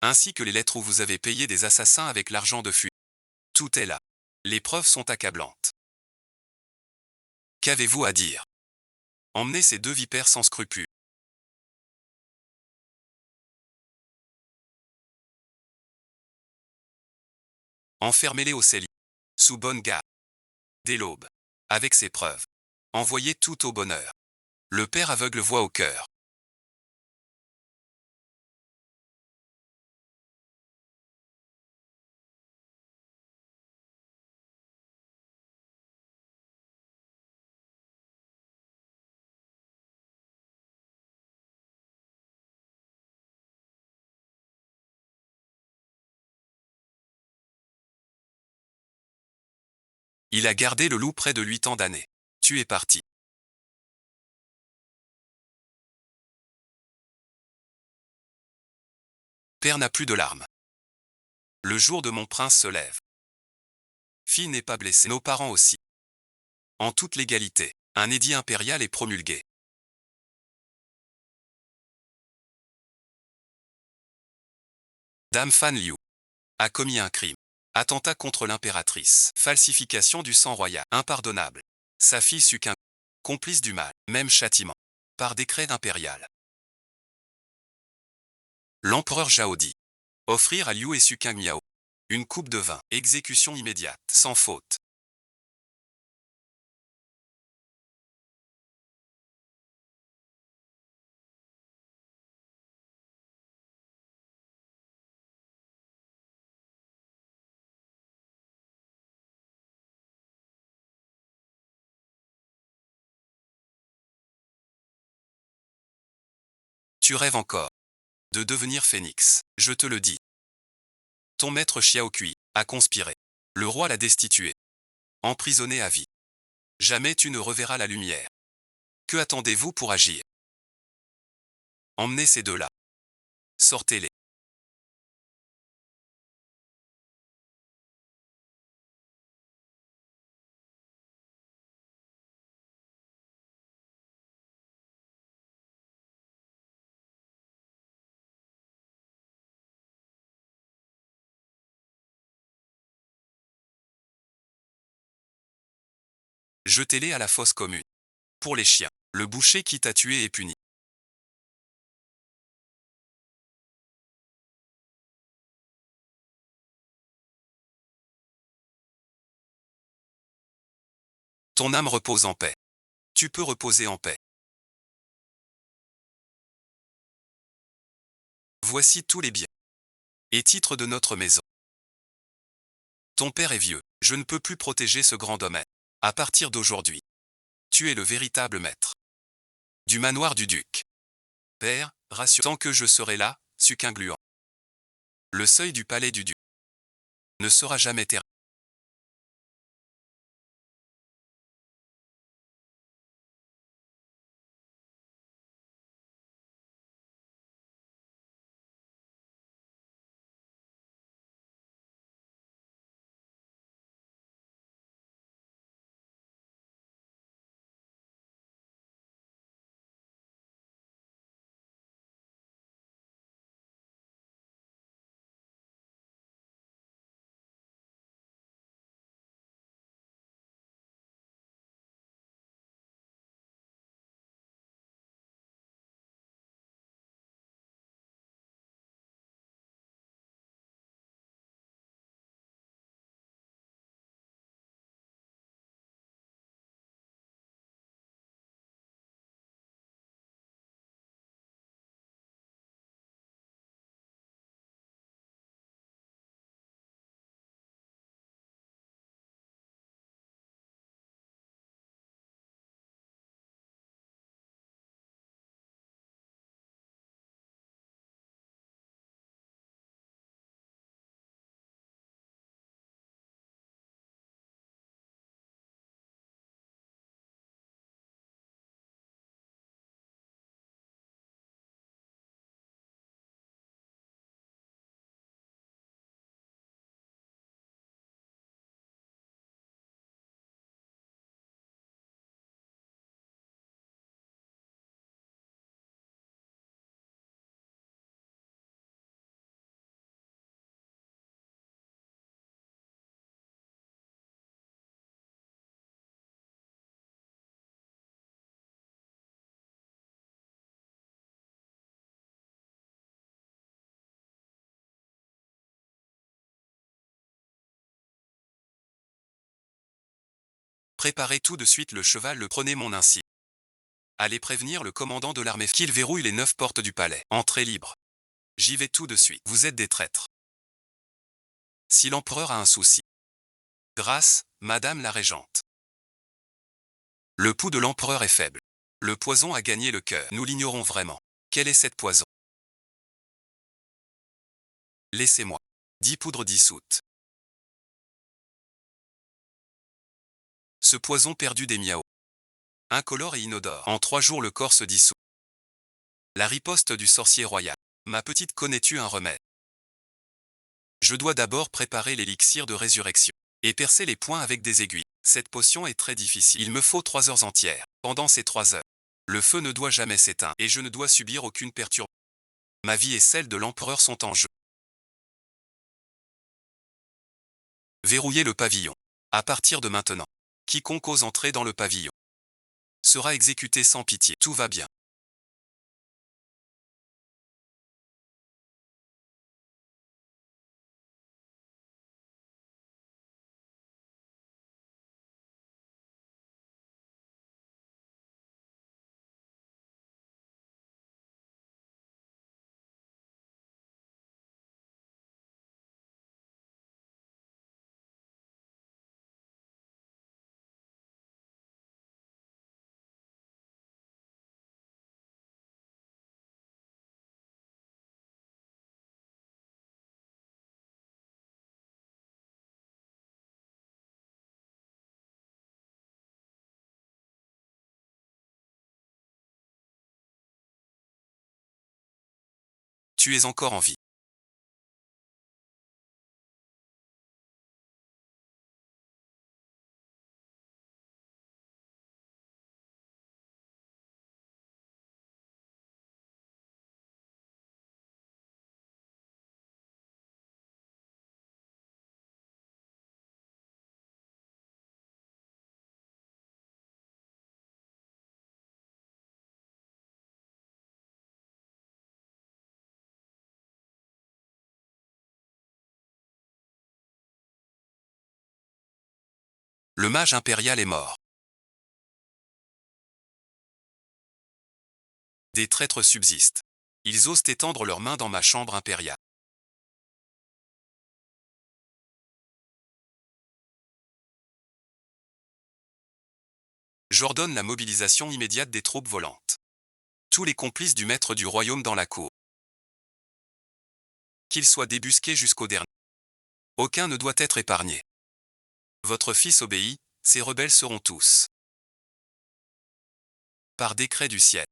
Ainsi que les lettres où vous avez payé des assassins avec l'argent de fuite. Tout est là. Les preuves sont accablantes. Qu'avez-vous à dire? Emmenez ces deux vipères sans scrupules. Enfermez-les au cellier. Sous bonne garde. Dès l'aube. Avec ses preuves. Envoyez tout au bonheur. Le père aveugle voit au cœur. Il a gardé le loup près de lui tant d'années. Tu es parti. Père n'a plus de larmes. Le jour de mon prince se lève. Fille n'est pas blessée. Nos parents aussi. En toute légalité, un édit impérial est promulgué. Dame Fan Liu a commis un crime. Attentat contre l'impératrice. Falsification du sang royal. Impardonnable. Sa fille succombe. Complice du mal. Même châtiment. Par décret impérial. L'empereur Zhao Di. Offrir à Liu et Suqing Miao une coupe de vin. Exécution immédiate. Sans faute. Tu rêves encore de devenir phénix. Je te le dis. Ton maître Xiao Kui a conspiré. Le roi l'a destitué. Emprisonné à vie. Jamais tu ne reverras la lumière. Que attendez-vous pour agir? Emmenez ces deux-là. Sortez-les. Jetez-les à la fosse commune. Pour les chiens, le boucher qui t'a tué est puni. Ton âme repose en paix. Tu peux reposer en paix. Voici tous les biens Et titre de notre maison. Ton père est vieux, je ne peux plus protéger ce grand domaine. À partir d'aujourd'hui, tu es le véritable maître du manoir du duc. Père, rassure, tant que je serai là, succingluant. Le seuil du palais du duc ne sera jamais terminé. Préparez tout de suite le cheval, le prenez mon ainsi. Allez prévenir le commandant de l'armée qu'il verrouille les 9 portes du palais. Entrée libre. J'y vais tout de suite. Vous êtes des traîtres. Si l'empereur a un souci. Grâce, madame la régente. Le pouls de l'empereur est faible. Le poison a gagné le cœur. Nous l'ignorons vraiment. Quel est cette poison? Laissez-moi. 10 poudres dissoutes. Ce poison perdu des miaos. Incolore et inodore. En 3 jours le corps se dissout. La riposte du sorcier royal. Ma petite, connais-tu un remède? Je dois d'abord préparer l'élixir de résurrection. Et percer les poings avec des aiguilles. Cette potion est très difficile. Il me faut 3 heures entières. Pendant ces 3 heures, le feu ne doit jamais s'éteindre. Et je ne dois subir aucune perturbation. Ma vie et celle de l'empereur sont en jeu. Verrouillez le pavillon. À partir de maintenant, quiconque ose entrer dans le pavillon sera exécuté sans pitié. Tout va bien. Tu es encore en vie. Le mage impérial est mort. Des traîtres subsistent. Ils osent étendre leurs mains dans ma chambre impériale. J'ordonne la mobilisation immédiate des troupes volantes. Tous les complices du maître du royaume dans la cour. Qu'ils soient débusqués jusqu'au dernier. Aucun ne doit être épargné. Votre fils obéit, ces rebelles seront tous. Par décret du ciel.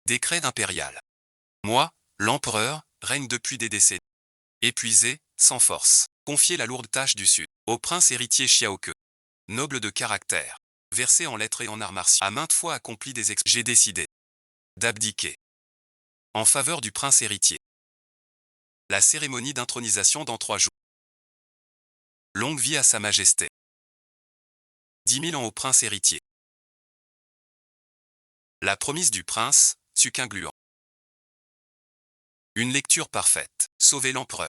Décret impérial. Moi, l'empereur, règne depuis des décennies. Épuisé, sans force. Confier la lourde tâche du Sud au prince héritier Xiaoke. Noble de caractère. Versé en lettres et en arts martiaux. A maintes fois accompli des exploits. J'ai décidé d'abdiquer. En faveur du prince héritier. La cérémonie d'intronisation dans 3 jours. Longue vie à sa majesté. 10 000 ans au prince héritier. La promesse du prince, Suqingluan. Une lecture parfaite. Sauver l'empereur.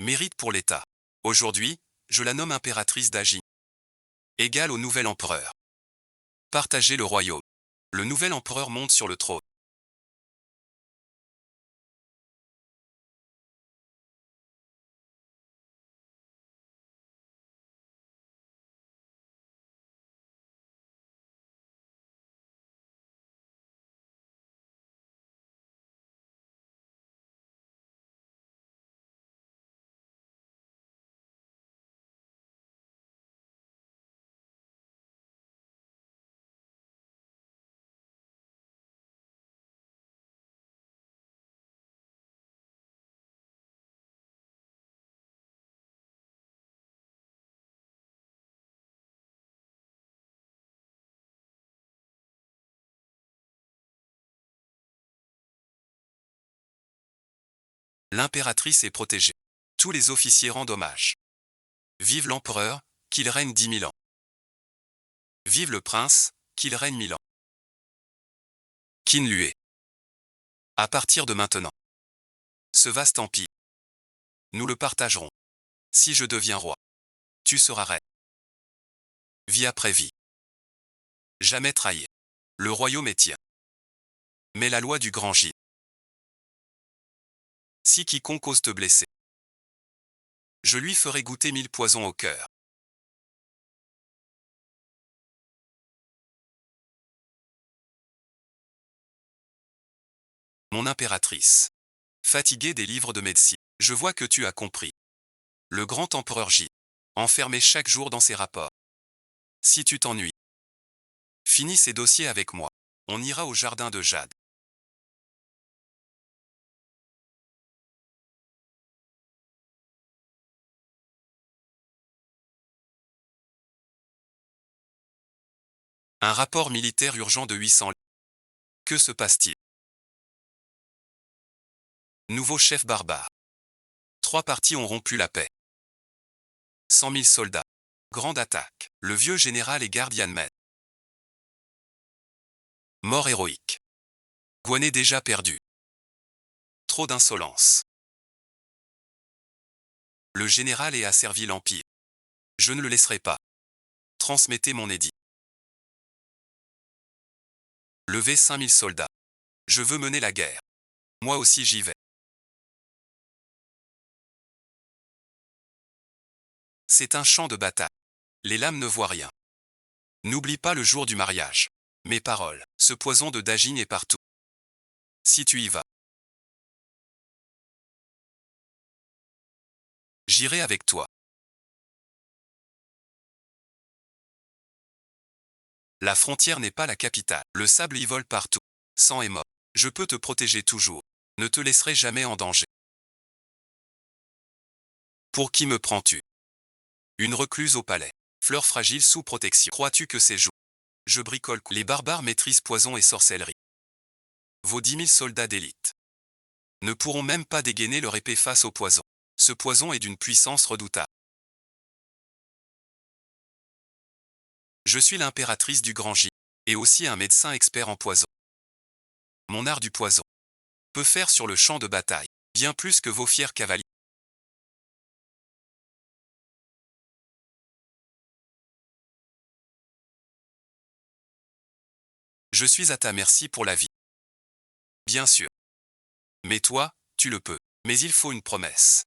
Mérite pour l'État. Aujourd'hui, je la nomme impératrice d'Ajin. Égale au nouvel empereur. Partager le royaume. Le nouvel empereur monte sur le trône. L'impératrice est protégée. Tous les officiers rendent hommage. Vive l'empereur, qu'il règne 10 000 ans. Vive le prince, qu'il règne 1000 ans. Qin Lue. À partir de maintenant. Ce vaste empire. Nous le partagerons. Si je deviens roi. Tu seras reine. Vie après vie. Jamais trahir. Le royaume est tien. Mais la loi du grand J. Si quiconque ose te blesser. Je lui ferai goûter 1000 poisons au cœur. Mon impératrice. Fatigué des livres de médecine. Je vois que tu as compris. Le grand empereur J. Enfermé chaque jour dans ses rapports. Si tu t'ennuies. Finis ces dossiers avec moi. On ira au jardin de Jade. Un rapport militaire urgent de 800 lignes. Que se passe-t-il? Nouveau chef barbare. 3 parties ont rompu la paix. 100 000 soldats. Grande attaque. Le vieux général et Guardian Men. Mort héroïque. Guané déjà perdu. Trop d'insolence. Le général est asservi l'Empire. Je ne le laisserai pas. Transmettez mon édit. Levez 5000 soldats. Je veux mener la guerre. Moi aussi j'y vais. C'est un champ de bataille. Les lames ne voient rien. N'oublie pas le jour du mariage. Mes paroles, ce poison de Dajin est partout. Si tu y vas, j'irai avec toi. La frontière n'est pas la capitale. Le sable y vole partout. Sang et mort. Je peux te protéger toujours. Ne te laisserai jamais en danger. Pour qui me prends-tu? Une recluse au palais. Fleur fragile sous protection. Crois-tu que c'est joué? Je bricole. Les barbares maîtrisent poison et sorcellerie. Vos 10 000 soldats d'élite ne pourront même pas dégainer leur épée face au poison. Ce poison est d'une puissance redoutable. Je suis l'impératrice du Grand J, et aussi un médecin expert en poison. Mon art du poison peut faire sur le champ de bataille bien plus que vos fiers cavaliers. Je suis à ta merci pour la vie. Bien sûr. Mais toi, tu le peux. Mais il faut une promesse.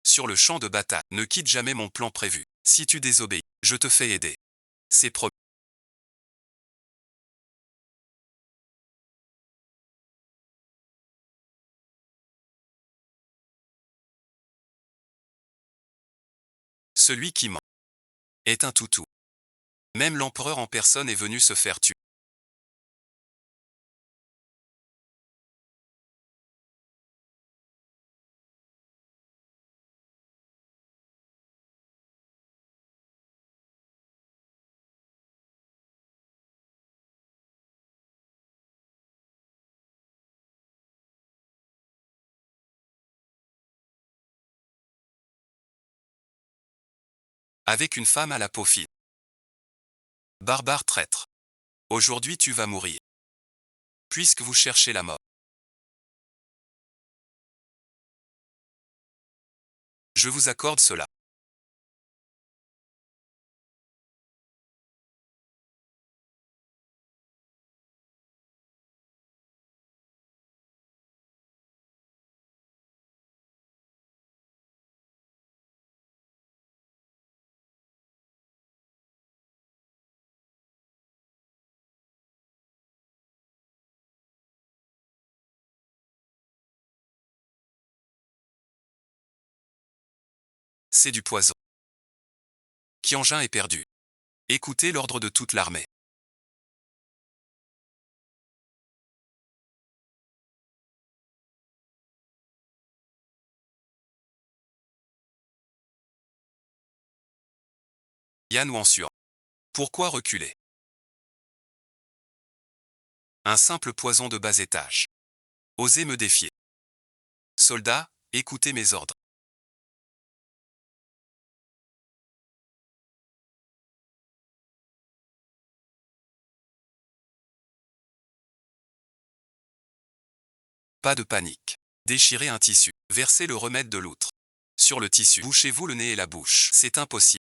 Sur le champ de bataille, ne quitte jamais mon plan prévu. Si tu désobéis, je te fais aider. C'est promis. Celui qui ment est un toutou. Même l'empereur en personne est venu se faire tuer. Avec une femme à la peau fine. Barbare traître. Aujourd'hui tu vas mourir. Puisque vous cherchez la mort. Je vous accorde cela. C'est du poison. Qianjin est perdu. Écoutez l'ordre de toute l'armée. Yan Wansuan. Pourquoi reculer? Un simple poison de bas étage. Osez me défier. Soldats, écoutez mes ordres. Pas de panique. Déchirez un tissu. Versez le remède de l'outre. Sur le tissu, bouchez-vous le nez et la bouche. C'est impossible.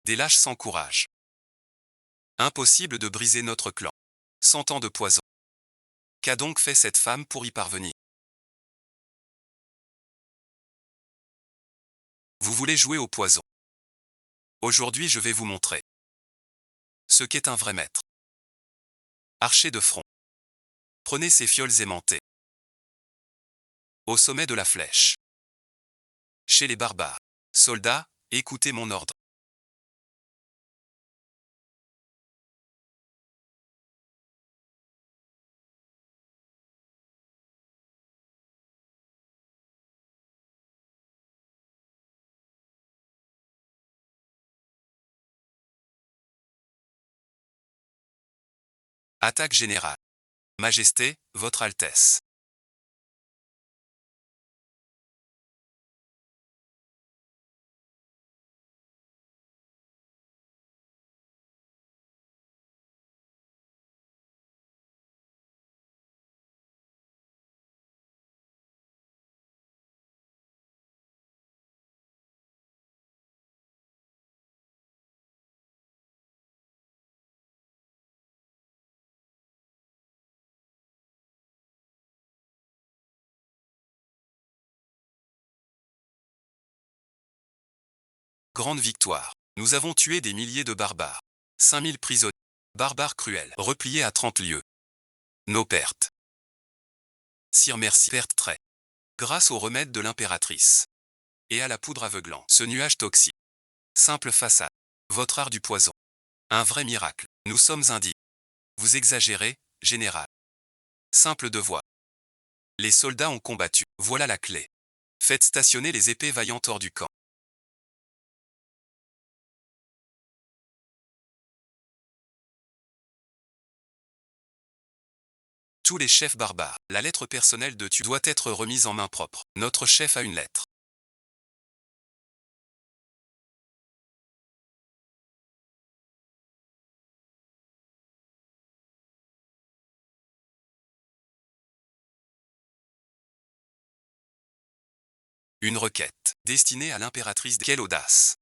Des lâches sans courage. Impossible de briser notre clan. 100 ans de poison. Qu'a donc fait cette femme pour y parvenir? Vous voulez jouer au poison. Aujourd'hui je vais vous montrer ce qu'est un vrai maître. Archer de front. Prenez ces fioles aimantées. Au sommet de la flèche. Chez les barbares. Soldats, écoutez mon ordre. Attaque générale. Majesté, Votre Altesse. Grande victoire. Nous avons tué des milliers de barbares. 5000 prisonniers. Barbares cruels. Repliés à 30 lieues. Nos pertes. Sire merci. Pertes très. Grâce au remède de l'impératrice. Et à la poudre aveuglante. Ce nuage toxique. Simple façade. Votre art du poison. Un vrai miracle. Nous sommes indignes. Vous exagérez, général. Simple devoir. Les soldats ont combattu. Voilà la clé. Faites stationner les épées vaillantes hors du camp. Tous les chefs barbares. La lettre personnelle de tu doit être remise en main propre. Notre chef a une lettre. Une requête. Destinée à l'impératrice. Quelle audace.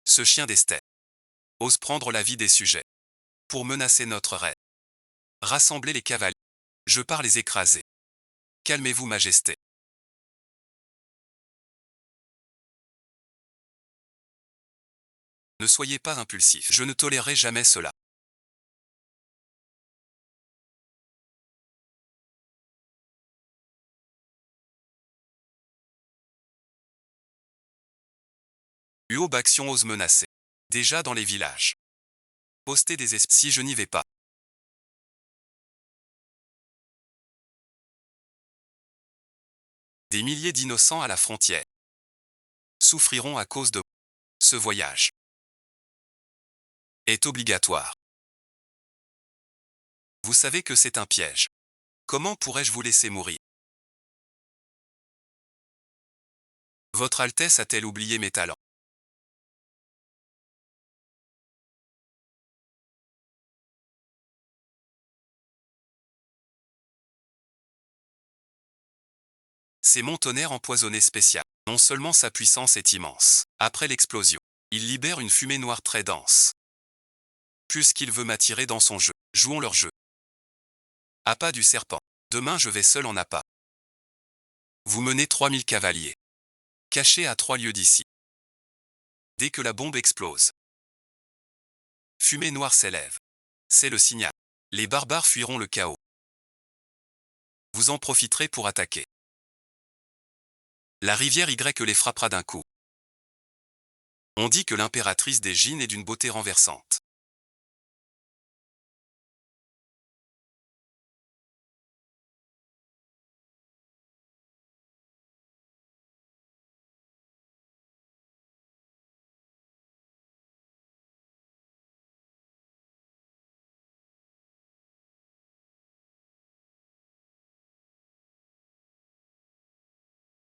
Ce chien des steppes ose prendre la vie des sujets. Pour menacer notre reine. Rassemblez les cavaliers. Je pars les écraser. Calmez-vous, Majesté. Ne soyez pas impulsif. Je ne tolérerai jamais cela. Huob Action ose menacer. Déjà dans les villages. Postez des espions. Si je n'y vais pas. Des milliers d'innocents à la frontière. Souffriront à cause de ce voyage. Est obligatoire. Vous savez que c'est un piège. Comment pourrais-je vous laisser mourir? Votre Altesse a-t-elle oublié mes talents? C'est mon tonnerre empoisonné spécial. Non seulement sa puissance est immense. Après l'explosion, il libère une fumée noire très dense. Puisqu'il veut m'attirer dans son jeu, jouons leur jeu. Appât du serpent. Demain je vais seul en appât. Vous menez 3000 cavaliers. Cachés à 3 lieues d'ici. Dès que la bombe explose. Fumée noire s'élève. C'est le signal. Les barbares fuiront le chaos. Vous en profiterez pour attaquer. La rivière Y les frappera d'un coup. On dit que l'impératrice des Jin est d'une beauté renversante.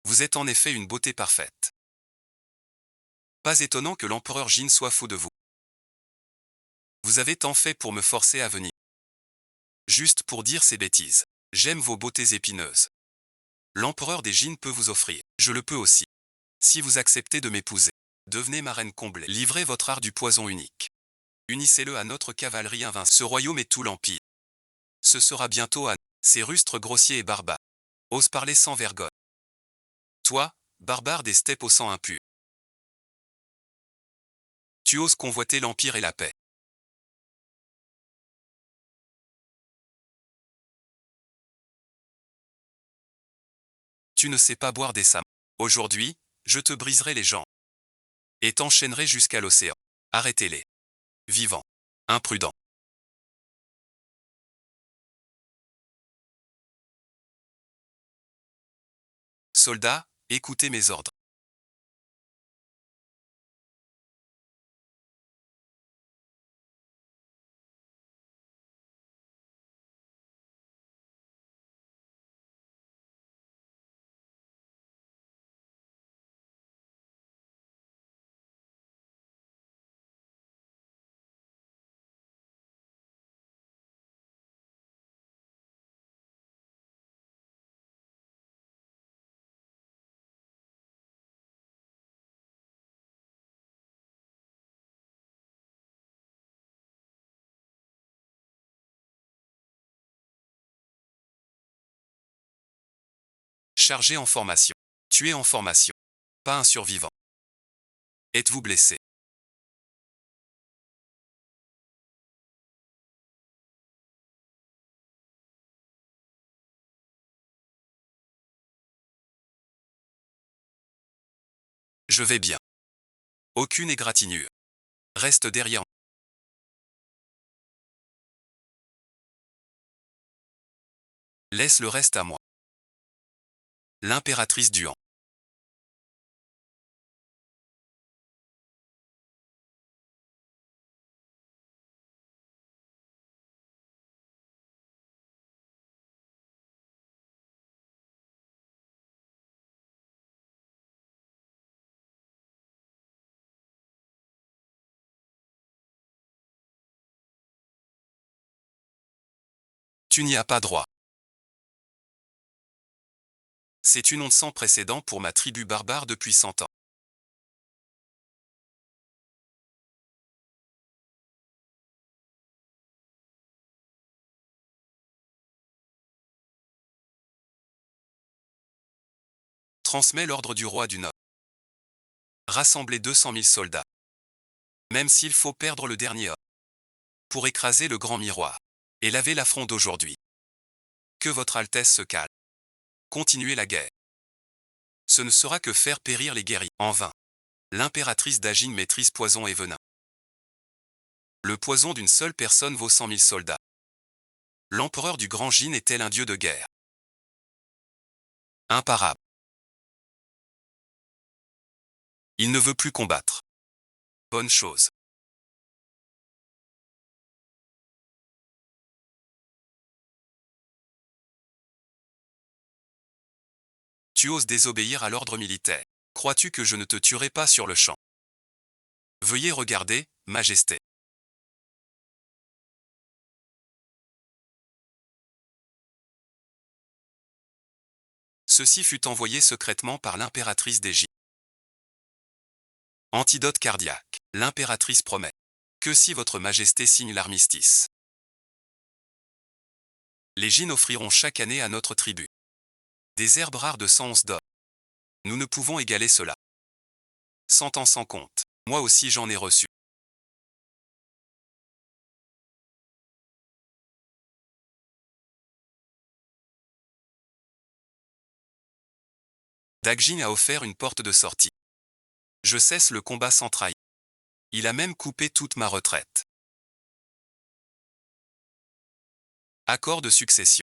Vous êtes en effet une beauté parfaite. Pas étonnant que l'empereur Jin soit fou de vous. Vous avez tant fait pour me forcer à venir. Juste pour dire ces bêtises. J'aime vos beautés épineuses. L'empereur des Jin peut vous offrir. Je le peux aussi. Si vous acceptez de m'épouser, devenez ma reine comblée. Livrez votre art du poison unique. Unissez-le à notre cavalerie invincible. Ce royaume est tout l'empire. Ce sera bientôt à nous. Ces rustres grossiers et barbares. Osent parler sans vergogne. Toi, barbare des steppes au sang impur. Tu oses convoiter l'empire et la paix. Tu ne sais pas boire décemment. Aujourd'hui, je te briserai les jambes. Et t'enchaînerai jusqu'à l'océan. Arrêtez-les. Vivants. Imprudents. Soldats, écoutez mes ordres. Chargé en formation. Tué en formation. Pas un survivant. Êtes-vous blessé? Je vais bien. Aucune égratignure. Reste derrière. Laisse le reste à moi. L'impératrice Duan. Tu n'y as pas droit. C'est une honte sans précédent pour ma tribu barbare depuis 100 ans. Transmets l'ordre du roi du Nord. Rassemblez 200 000 soldats. Même s'il faut perdre le dernier homme. Pour écraser le grand miroir. Et laver l'affront d'aujourd'hui. Que votre Altesse se calme. Continuez la guerre. Ce ne sera que faire périr les guerriers. En vain. L'impératrice d'Agine maîtrise poison et venin. Le poison d'une seule personne vaut 100 000 soldats. L'empereur du Grand Jin est-elle un dieu de guerre? Imparable. Il ne veut plus combattre. Bonne chose. Tu oses désobéir à l'ordre militaire. Crois-tu que je ne te tuerai pas sur le champ? Veuillez regarder, Majesté. Ceci fut envoyé secrètement par l'impératrice d'Égypte. Antidote cardiaque. L'impératrice promet que si votre Majesté signe l'armistice, les Jin offriront chaque année à notre tribu des herbes rares de 111 d'or. Nous ne pouvons égaler cela. 100 ans sans compte. Moi aussi j'en ai reçu. Dagjin a offert une porte de sortie. Je cesse le combat sans trahir. Il a même coupé toute ma retraite. Accord de succession.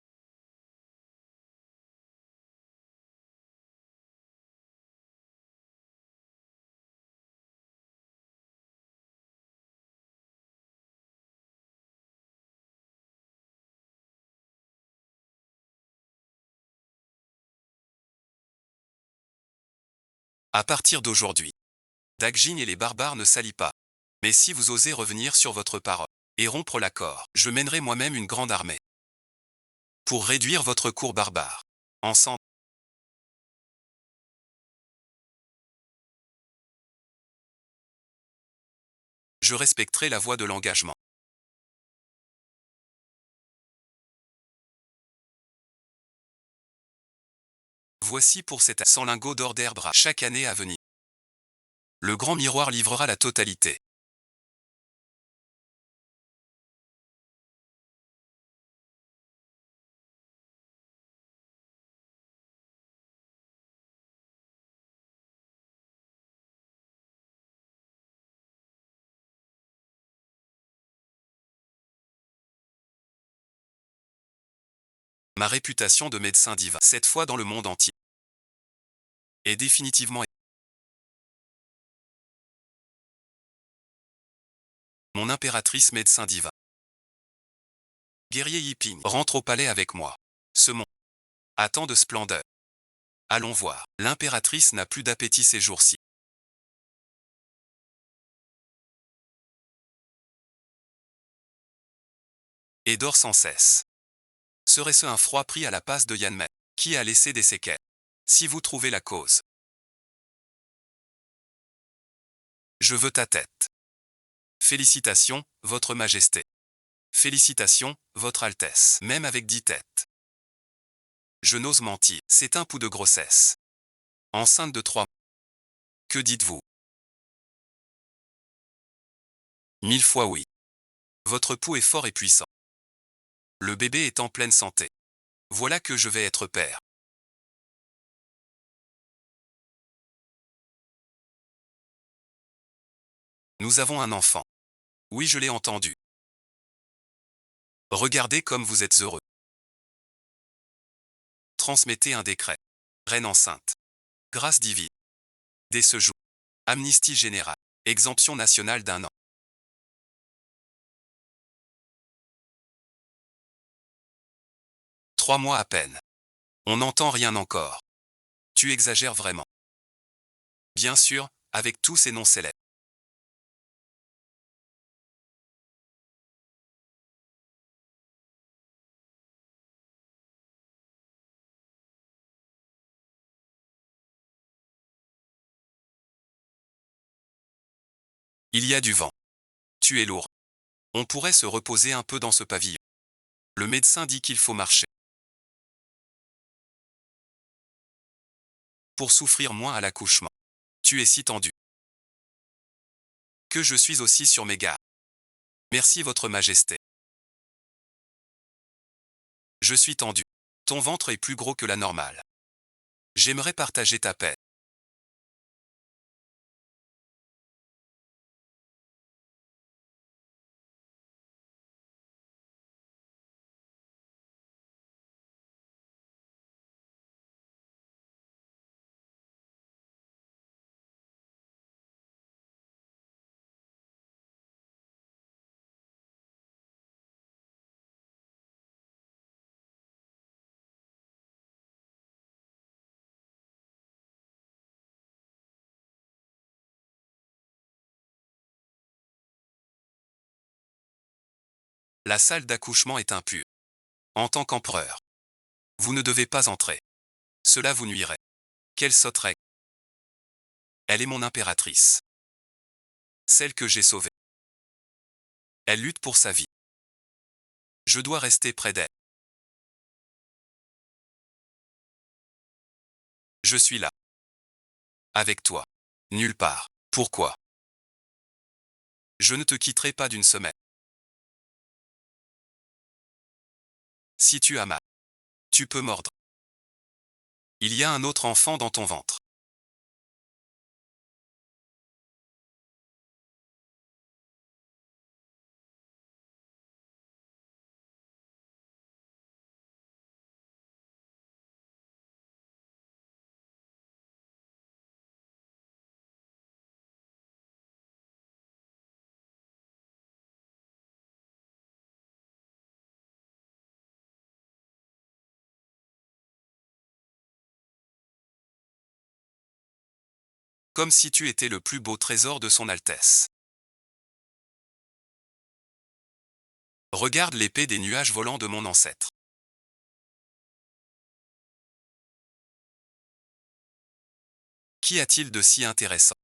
À partir d'aujourd'hui, Dagjin et les barbares ne s'allient pas. Mais si vous osez revenir sur votre parole et rompre l'accord, je mènerai moi-même une grande armée pour réduire votre cour barbare. Ensemble, je respecterai la voie de l'engagement. Voici pour cet 100 lingots d'or d'herbe rare chaque année à venir. Le grand miroir livrera la totalité. Ma réputation de médecin divin, cette fois dans le monde entier, est définitivement. Mon impératrice médecin divin. Guerrier Yiping, rentre au palais avec moi. Ce monde a tant de splendeur. Allons voir. L'impératrice n'a plus d'appétit ces jours-ci. Et dort sans cesse. Serait-ce un froid pris à la passe de Yanmei, qui a laissé des séquelles? Si vous trouvez la cause, je veux ta tête. Félicitations, Votre Majesté. Félicitations, Votre Altesse. Même avec 10 têtes. Je n'ose mentir. C'est un pouls de grossesse. Enceinte de 3 mois. Que dites-vous? 1000 fois oui. Votre pouls est fort et puissant. Le bébé est en pleine santé. Voilà que je vais être père. Nous avons un enfant. Oui, je l'ai entendu. Regardez comme vous êtes heureux. Transmettez un décret. Reine enceinte. Grâce divine. Dès ce jour. Amnistie générale. Exemption nationale d'1 an. 3 mois à peine. On n'entend rien encore. Tu exagères vraiment. Bien sûr, avec tous ces noms célèbres. Il y a du vent. Tu es lourd. On pourrait se reposer un peu dans ce pavillon. Le médecin dit qu'il faut marcher. Pour souffrir moins à l'accouchement. Tu es si tendu. Que je suis aussi sur mes gardes. Merci votre majesté. Je suis tendu. Ton ventre est plus gros que la normale. J'aimerais partager ta peine. La salle d'accouchement est impure. En tant qu'empereur. Vous ne devez pas entrer. Cela vous nuirait. Quelle sotterie. Elle est mon impératrice. Celle que j'ai sauvée. Elle lutte pour sa vie. Je dois rester près d'elle. Je suis là. Avec toi. Nulle part. Pourquoi? Je ne te quitterai pas d'une semaine. Si tu as mal, tu peux mordre. Il y a un autre enfant dans ton ventre. Comme si tu étais le plus beau trésor de son Altesse. Regarde l'épée des nuages volants de mon ancêtre. Qu'y a-t-il de si intéressant?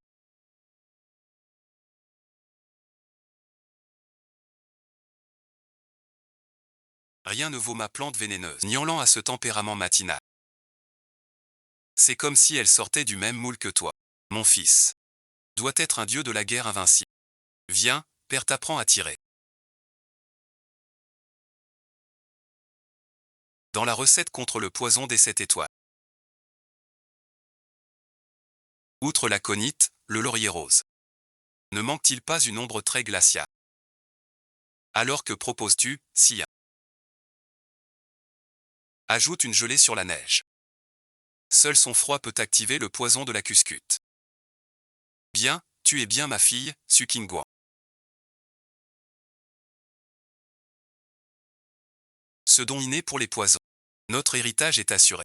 Rien ne vaut ma plante vénéneuse, gnanglant à ce tempérament matinal. C'est comme si elle sortait du même moule que toi. Mon fils doit être un dieu de la guerre invincible. Viens, père t'apprend à tirer. Dans la recette contre le poison des 7 étoiles. Outre la conite, le laurier rose. Ne manque-t-il pas une ombre très glaciale? Alors que proposes-tu, sire? Ajoute une gelée sur la neige. Seul son froid peut activer le poison de la cuscute. Bien, tu es bien ma fille, Sukingguan. Ce don inné pour les poisons. Notre héritage est assuré.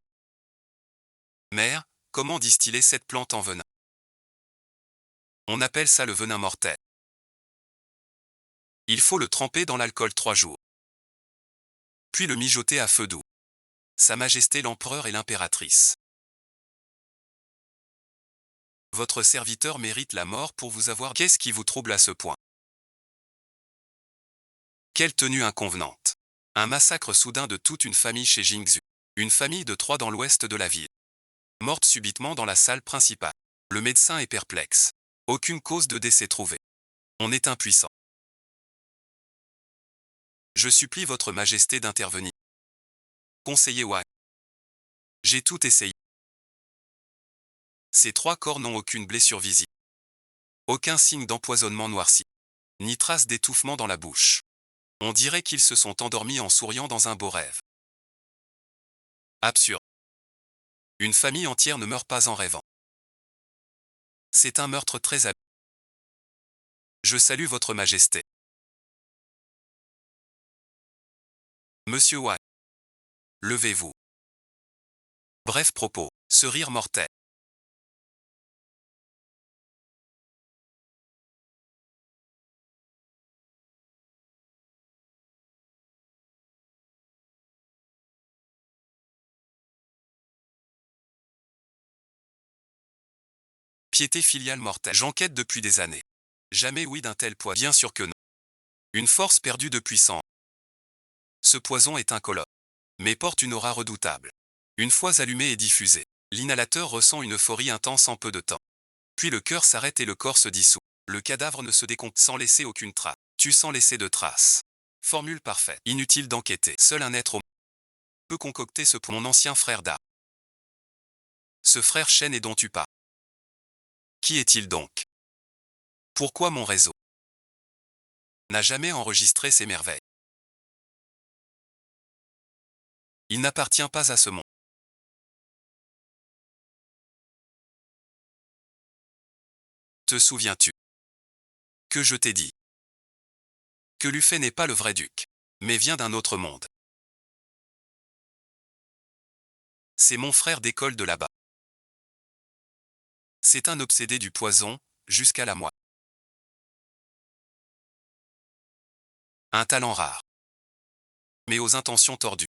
Mère, comment distiller cette plante en venin? On appelle ça le venin mortel. Il faut le tremper dans l'alcool 3 jours. Puis le mijoter à feu doux. Sa Majesté l'Empereur et l'Impératrice. Votre serviteur mérite la mort pour vous avoir... Qu'est-ce qui vous trouble à ce point? Quelle tenue inconvenante. Un massacre soudain de toute une famille chez Jingzhu. Une famille de 3 dans l'ouest de la ville. Morte subitement dans la salle principale. Le médecin est perplexe. Aucune cause de décès trouvée. On est impuissant. Je supplie votre majesté d'intervenir. Conseiller Wang. J'ai tout essayé. Ces 3 corps n'ont aucune blessure visible. Aucun signe d'empoisonnement noirci. Ni trace d'étouffement dans la bouche. On dirait qu'ils se sont endormis en souriant dans un beau rêve. Absurde. Une famille entière ne meurt pas en rêvant. C'est un meurtre très habile. Je salue votre majesté. Monsieur Wang. Levez-vous. Bref propos. Ce rire mortel. Piété filiale mortelle. J'enquête depuis des années. Jamais ouï d'un tel poids. Bien sûr que non. Une force perdue de puissance. Ce poison est incolore, mais porte une aura redoutable. Une fois allumé et diffusé, l'inhalateur ressent une euphorie intense en peu de temps. Puis le cœur s'arrête et le corps se dissout. Le cadavre ne se décompte sans laisser aucune trace. Tu sans laisser de traces. Formule parfaite. Inutile d'enquêter. Seul un être au monde peut concocter ce pour mon ancien frère d'armes. Ce frère Shen et dont tu parles. Qui est-il donc? Pourquoi mon réseau n'a jamais enregistré ces merveilles? Il n'appartient pas à ce monde. Te souviens-tu que je t'ai dit que Lufei n'est pas le vrai duc, mais vient d'un autre monde? C'est mon frère d'école de là-bas. C'est un obsédé du poison, jusqu'à la moelle. Un talent rare, mais aux intentions tordues.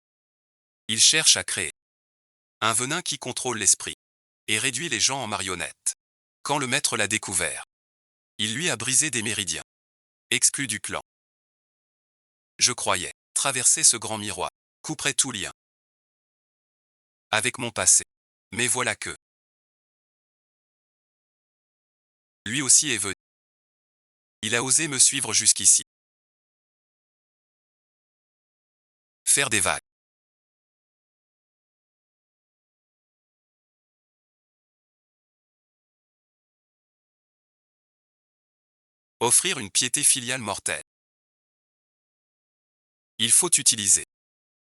Il cherche à créer un venin qui contrôle l'esprit et réduit les gens en marionnettes. Quand le maître l'a découvert, il lui a brisé des méridiens, exclu du clan. Je croyais traverser ce grand miroir, couperait tout lien avec mon passé. Mais voilà que lui aussi est venu. Il a osé me suivre jusqu'ici. Faire des vagues. Offrir une piété filiale mortelle. Il faut utiliser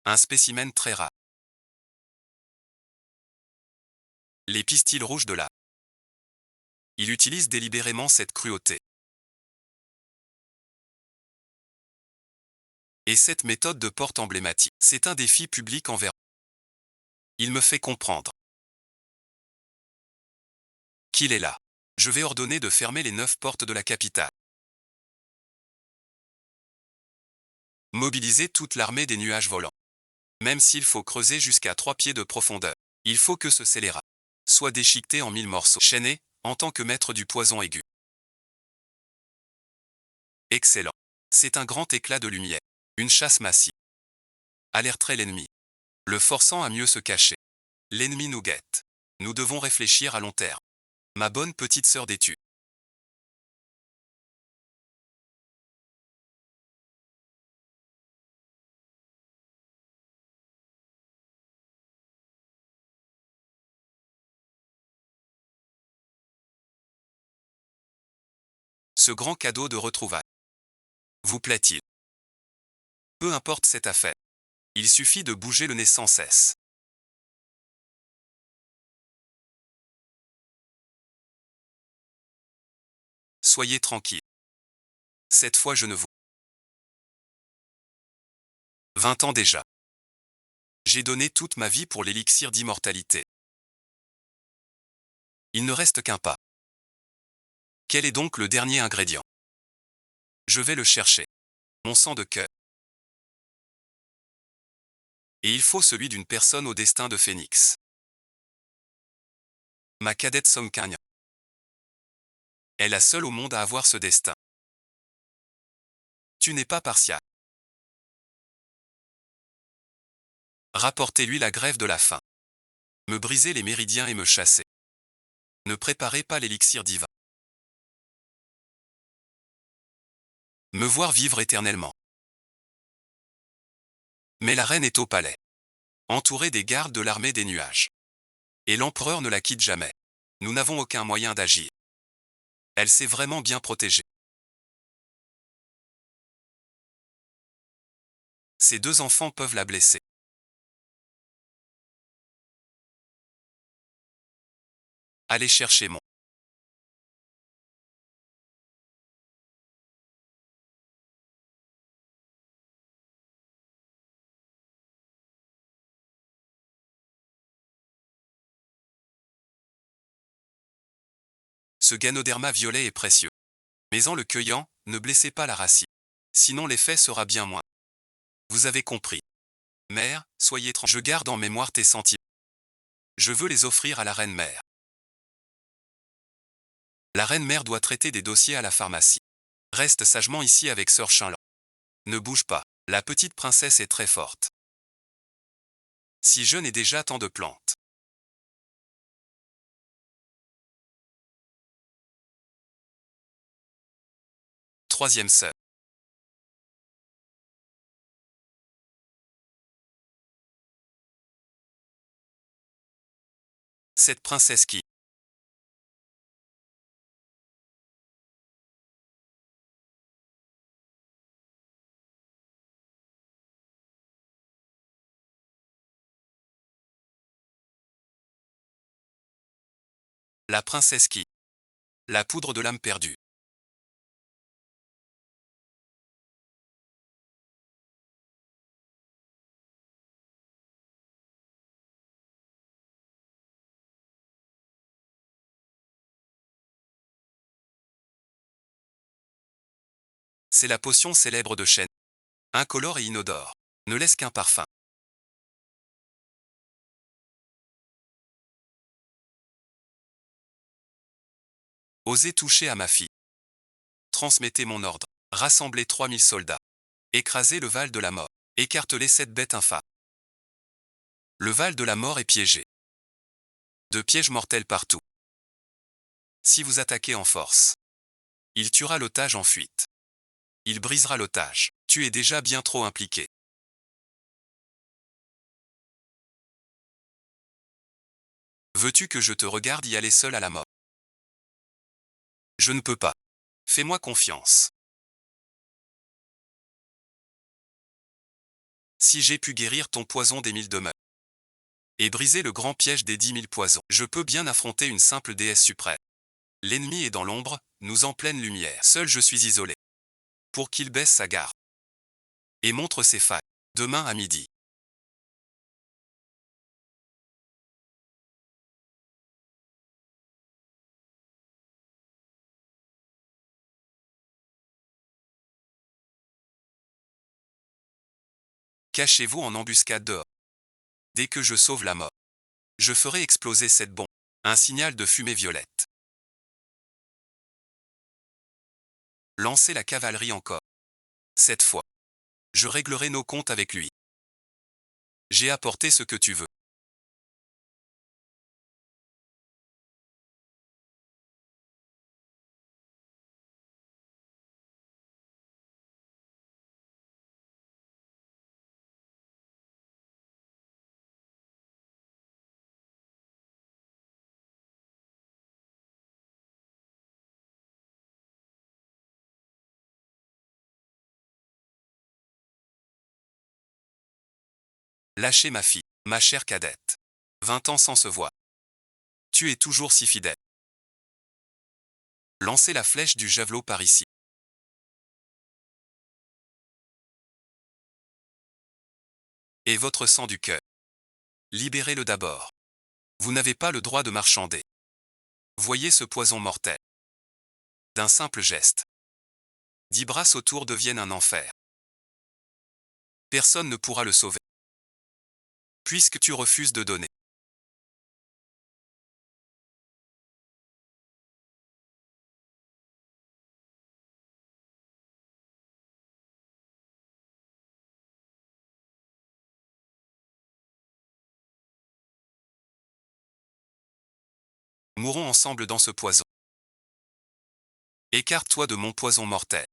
un spécimen très rare. Les pistils rouges de la. Il utilise délibérément cette cruauté. Et cette méthode de porte emblématique, c'est un défi public envers. Il me fait comprendre qu'il est là. Je vais ordonner de fermer les 9 portes de la capitale. Mobiliser toute l'armée des nuages volants. Même s'il faut creuser jusqu'à 3 pieds de profondeur, il faut que ce scélérat soit déchiqueté en 1000 morceaux, chaîné, en tant que maître du poison aigu. Excellent. C'est un grand éclat de lumière. Une chasse massive. Alerterait l'ennemi, le forçant à mieux se cacher. L'ennemi nous guette. Nous devons réfléchir à long terme. Ma bonne petite sœur d'études. Ce grand cadeau de retrouvailles vous plaît-il? Peu importe cette affaire. Il suffit de bouger le nez sans cesse. Soyez tranquille. Cette fois je ne vous. 20 ans déjà. J'ai donné toute ma vie pour l'élixir d'immortalité. Il ne reste qu'un pas. Quel est donc le dernier ingrédient? Je vais le chercher. Mon sang de cœur. Et il faut celui d'une personne au destin de phénix. Ma cadette Song Kang. Est la seule au monde à avoir ce destin. Tu n'es pas partial. Rapportez-lui la grève de la faim. Me briser les méridiens et me chasser. Ne préparez pas l'élixir divin. Me voir vivre éternellement. Mais la reine est au palais, entourée des gardes de l'armée des nuages. Et l'empereur ne la quitte jamais. Nous n'avons aucun moyen d'agir. Elle s'est vraiment bien protégée. Ces deux enfants peuvent la blesser. Allez chercher mon. Ce ganoderma violet est précieux. Mais en le cueillant, ne blessez pas la racine. Sinon l'effet sera bien moins. Vous avez compris. Mère, soyez tranquille. Je garde en mémoire tes sentiments. Je veux les offrir à la reine mère. La reine mère doit traiter des dossiers à la pharmacie. Reste sagement ici avec sœur Chinlan. Ne bouge pas. La petite princesse est très forte. Si jeune et déjà tant de plantes. Troisième sœur. Cette princesse qui. La princesse qui. La poudre de l'âme perdue. C'est la potion célèbre de chêne. Incolore et inodore. Ne laisse qu'un parfum. Osez toucher à ma fille. Transmettez mon ordre. Rassemblez 3000 soldats. Écrasez le Val de la Mort. Écartelez cette bête infâme. Le Val de la Mort est piégé. De pièges mortels partout. Si vous attaquez en force, il tuera l'otage en fuite. Il brisera l'otage. Tu es déjà bien trop impliqué. Veux-tu que je te regarde y aller seul à la mort? Je ne peux pas. Fais-moi confiance. Si j'ai pu guérir ton poison des 1000 demeures et briser le grand piège des 10 000 poisons, je peux bien affronter une simple déesse suprême. L'ennemi est dans l'ombre, nous en pleine lumière. Seul je suis isolé. Pour qu'il baisse sa garde et montre ses failles. Demain à midi. Cachez-vous en embuscade dehors. Dès que je sauve la mort, je ferai exploser cette bombe. Un signal de fumée violette. Lancez la cavalerie encore. Cette fois, je réglerai nos comptes avec lui. J'ai apporté ce que tu veux. Lâchez ma fille, ma chère cadette. 20 ans sans se voir. Tu es toujours si fidèle. Lancez la flèche du javelot par ici. Et votre sang du cœur. Libérez-le d'abord. Vous n'avez pas le droit de marchander. Voyez ce poison mortel. D'un simple geste. 10 brasses autour deviennent un enfer. Personne ne pourra le sauver. Puisque tu refuses de donner. Mourons ensemble dans ce poison. Écarte-toi de mon poison mortel.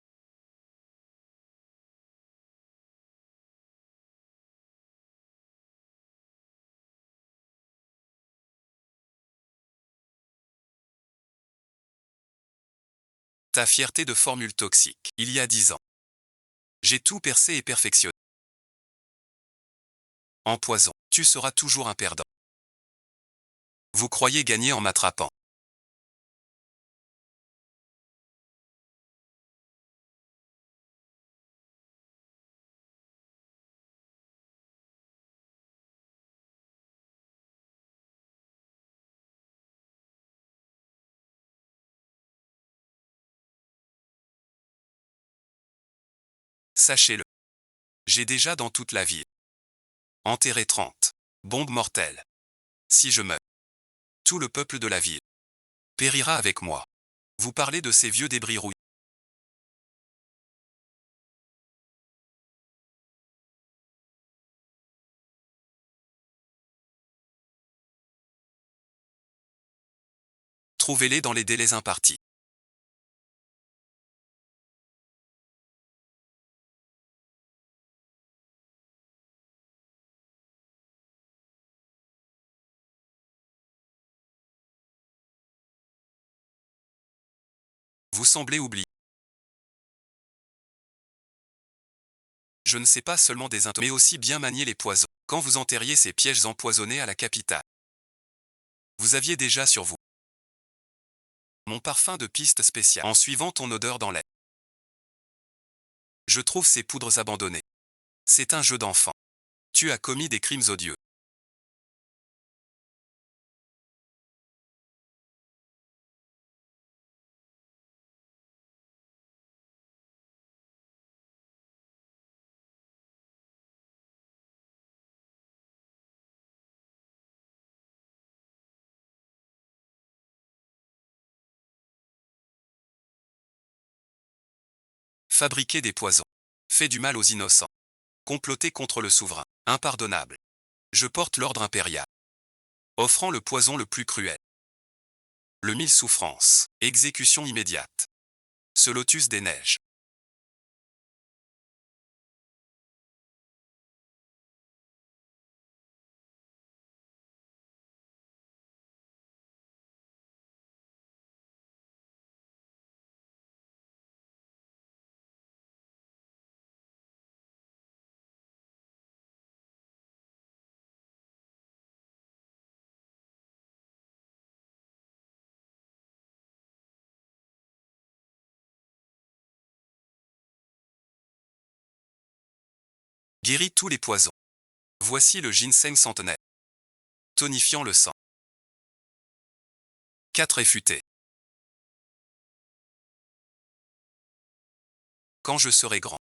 Ta fierté de formule toxique. Il y a 10 ans. J'ai tout percé et perfectionné. En poison, tu seras toujours un perdant. Vous croyez gagner en m'attrapant. Sachez-le. J'ai déjà dans toute la ville enterré 30 bombes mortelles. Si je meurs, tout le peuple de la ville périra avec moi. Vous parlez de ces vieux débris rouillés. Trouvez-les dans les délais impartis. Vous semblez oublier. Je ne sais pas seulement des mais aussi bien manier les poisons. Quand vous enterriez ces pièges empoisonnés à la capitale, vous aviez déjà sur vous mon parfum de piste spéciale en suivant ton odeur dans l'air. Je trouve ces poudres abandonnées. C'est un jeu d'enfant. Tu as commis des crimes odieux. Fabriquer des poisons. Fait du mal aux innocents. Comploter contre le souverain. Impardonnable. Je porte l'ordre impérial. Offrant le poison le plus cruel. Le mille souffrances. Exécution immédiate. Ce lotus des neiges. Guérit tous les poisons. Voici le ginseng centenaire. Tonifiant le sang. 4 réfutés. Quand je serai grand.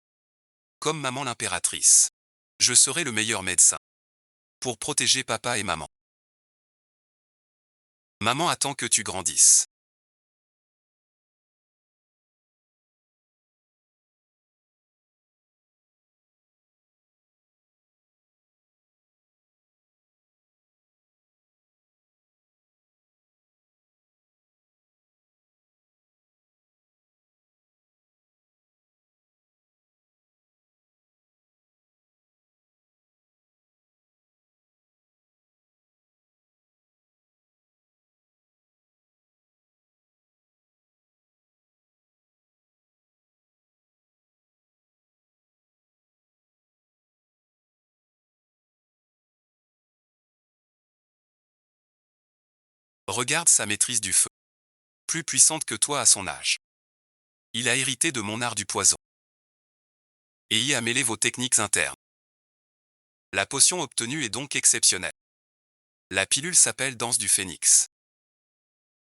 Comme maman l'impératrice. Je serai le meilleur médecin. Pour protéger papa et maman. Maman attend que tu grandisses. Regarde sa maîtrise du feu. Plus puissante que toi à son âge. Il a hérité de mon art du poison. Et y a mêlé vos techniques internes. La potion obtenue est donc exceptionnelle. La pilule s'appelle Danse du Phénix.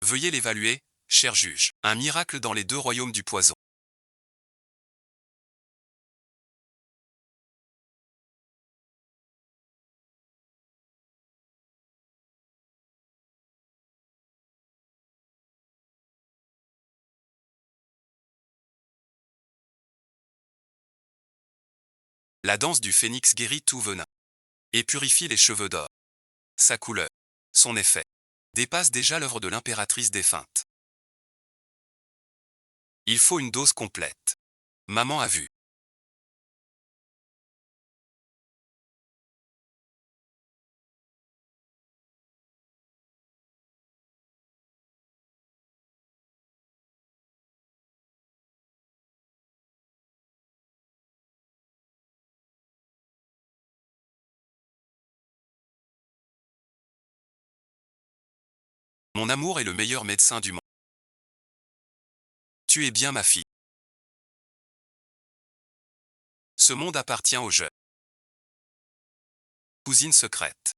Veuillez l'évaluer, cher juge. Un miracle dans les 2 royaumes du poison. La danse du phénix guérit tout venin. Et purifie les cheveux d'or. Sa couleur. Son effet. dépasse déjà l'œuvre de l'impératrice défunte. Il faut une dose complète. Maman a vu. Mon amour est le meilleur médecin du monde. Tu es bien ma fille. Ce monde appartient aux jeunes. Cousine secrète.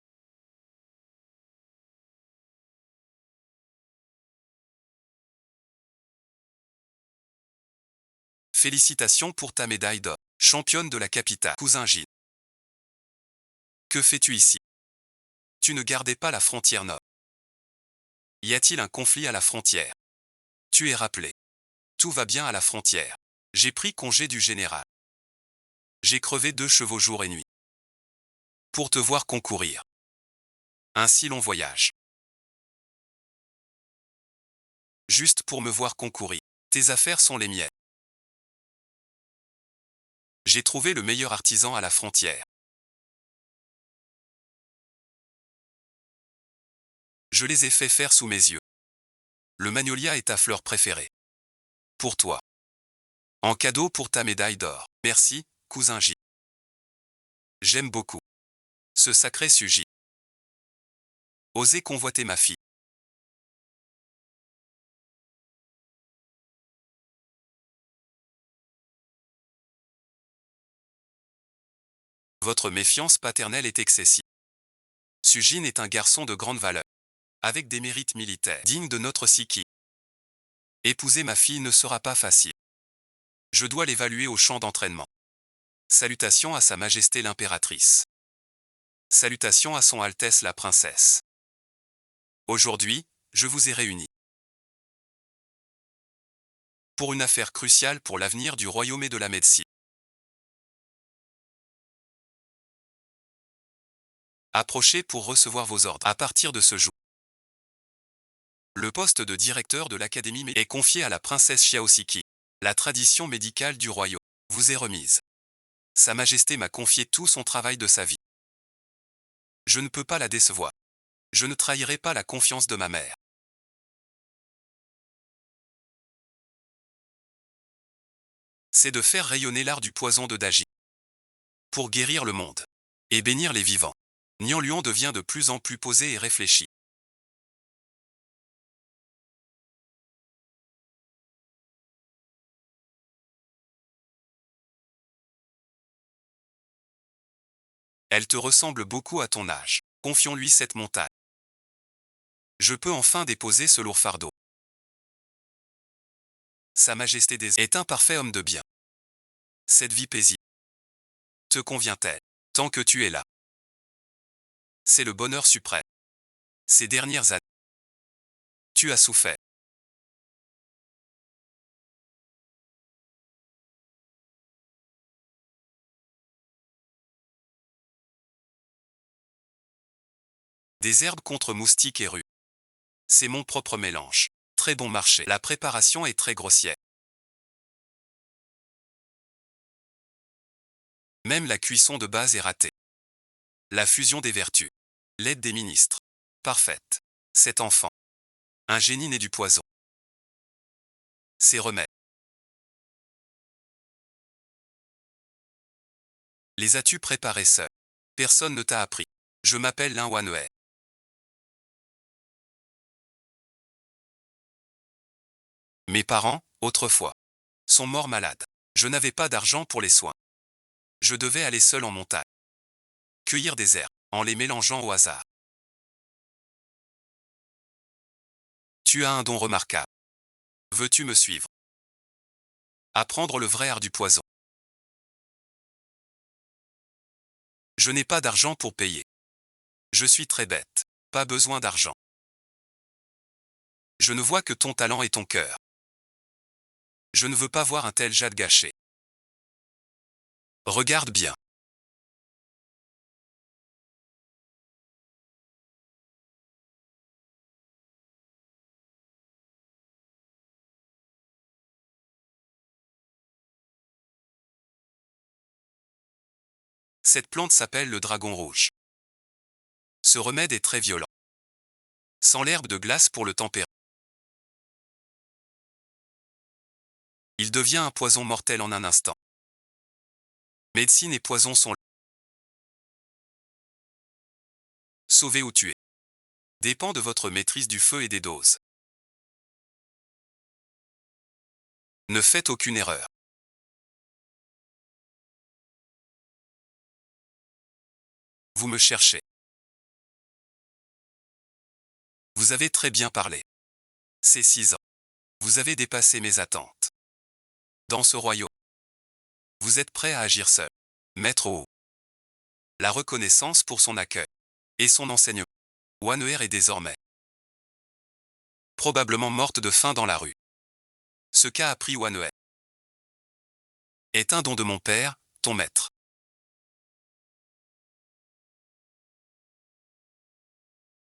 Félicitations pour ta médaille d'or. Championne de la capitale. Cousin Gilles. Que fais-tu ici? Tu ne gardais pas la frontière nord. Y a-t-il un conflit à la frontière? Tu es rappelé. Tout va bien à la frontière. J'ai pris congé du général. J'ai crevé 2 chevaux jour et nuit. Pour te voir concourir. Un si long voyage. Juste pour me voir concourir. Tes affaires sont les miennes. J'ai trouvé le meilleur artisan à la frontière. Je les ai fait faire sous mes yeux. Le magnolia est ta fleur préférée. Pour toi. En cadeau pour ta médaille d'or. Merci, cousin J. J'aime beaucoup. Ce sacré Suji. Osez convoiter ma fille. Votre méfiance paternelle est excessive. Sujin est un garçon de grande valeur, avec des mérites militaires dignes de notre Siki. Épouser ma fille ne sera pas facile. Je dois l'évaluer au champ d'entraînement. Salutations à Sa Majesté l'impératrice. Salutations à Son Altesse la princesse. Aujourd'hui, je vous ai réunis pour une affaire cruciale pour l'avenir du royaume et de la médecine. Approchez pour recevoir vos ordres à partir de ce jour. Le poste de directeur de l'académie est confié à la princesse Xiaosiki. La tradition médicale du royaume vous est remise. Sa Majesté m'a confié tout son travail de sa vie. Je ne peux pas la décevoir. Je ne trahirai pas la confiance de ma mère. C'est de faire rayonner l'art du poison de Daji. Pour guérir le monde. Et bénir les vivants. Nian Luan devient de plus en plus posé et réfléchi. Elle te ressemble beaucoup à ton âge. Confions-lui cette montagne. Je peux enfin déposer ce lourd fardeau. Sa Majesté des est un parfait homme de bien. Cette vie paisible te convient-elle? Tant que tu es là. C'est le bonheur suprême. Ces dernières années, tu as souffert. Des herbes contre moustiques et rhume. C'est mon propre mélange. Très bon marché. La préparation est très grossière. Même la cuisson de base est ratée. La fusion des vertus. L'aide des ministres. Parfaite. Cet enfant. Un génie né du poison. Ses remèdes. Les as-tu préparés seul? Personne ne t'a appris. Je m'appelle Lin Wanhue. Mes parents, autrefois, sont morts malades. Je n'avais pas d'argent pour les soins. Je devais aller seul en montagne. Cueillir des herbes, en les mélangeant au hasard. Tu as un don remarquable. Veux-tu me suivre? Apprendre le vrai art du poison. Je n'ai pas d'argent pour payer. Je suis très bête. Pas besoin d'argent. Je ne vois que ton talent et ton cœur. Je ne veux pas voir un tel jade gâché. Regarde bien. Cette plante s'appelle le dragon rouge. Ce remède est très violent. Sans l'herbe de glace pour le tempérer. Il devient un poison mortel en un instant. Médecine et poison sont là. Sauver ou tuer dépend de votre maîtrise du feu et des doses. Ne faites aucune erreur. Vous me cherchez. Vous avez très bien parlé. C'est 6 ans. Vous avez dépassé mes attentes. Dans ce royaume, vous êtes prêt à agir seul. Mettre au haut la reconnaissance pour son accueil et son enseignement. Waneher est désormais probablement morte de faim dans la rue. Ce qu'a appris Waneher est un don de mon père, ton maître.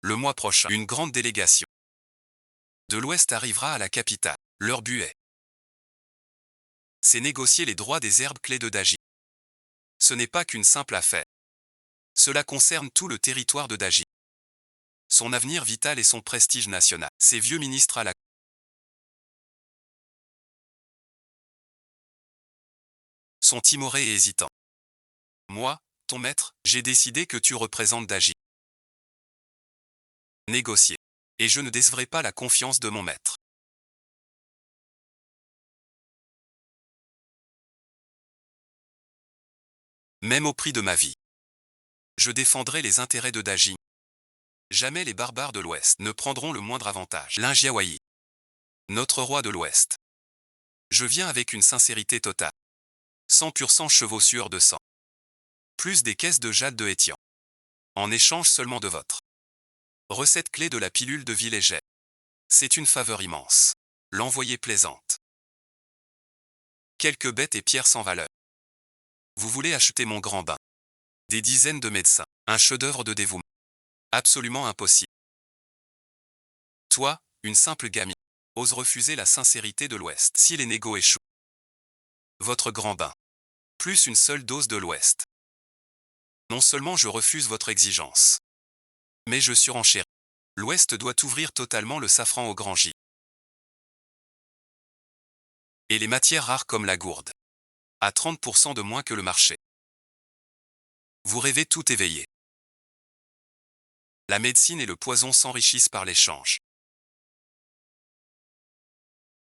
Le mois prochain, une grande délégation de l'Ouest arrivera à la capitale. Leur but c'est négocier les droits des herbes clés de Daji. Ce n'est pas qu'une simple affaire. Cela concerne tout le territoire de Daji. Son avenir vital et son prestige national. Ces vieux ministres à la sont timorés et hésitants. Moi, ton maître, j'ai décidé que tu représentes Daji. Négocier. Et je ne décevrai pas la confiance de mon maître. Même au prix de ma vie. Je défendrai les intérêts de Daji. Jamais les barbares de l'Ouest ne prendront le moindre avantage. Linjiawayi. Notre roi de l'Ouest. Je viens avec une sincérité totale. 100% chevaussure de sang. Plus des caisses de jade de Étian. En échange seulement de votre recette clé de la pilule de Villéget. C'est une faveur immense. L'envoyé plaisante. Quelques bêtes et pierres sans valeur. Vous voulez acheter mon grand bain. Des dizaines de médecins. Un chef-d'œuvre de dévouement. Absolument impossible. Toi, une simple gamine, ose refuser la sincérité de l'Ouest. Si les négos échouent. Votre grand bain. Plus une seule dose de l'Ouest. Non seulement je refuse votre exigence, mais je surenchéris. L'Ouest doit ouvrir totalement le safran au Grand J. Et les matières rares comme la gourde. À 30% de moins que le marché. Vous rêvez tout éveillé. La médecine et le poison s'enrichissent par l'échange.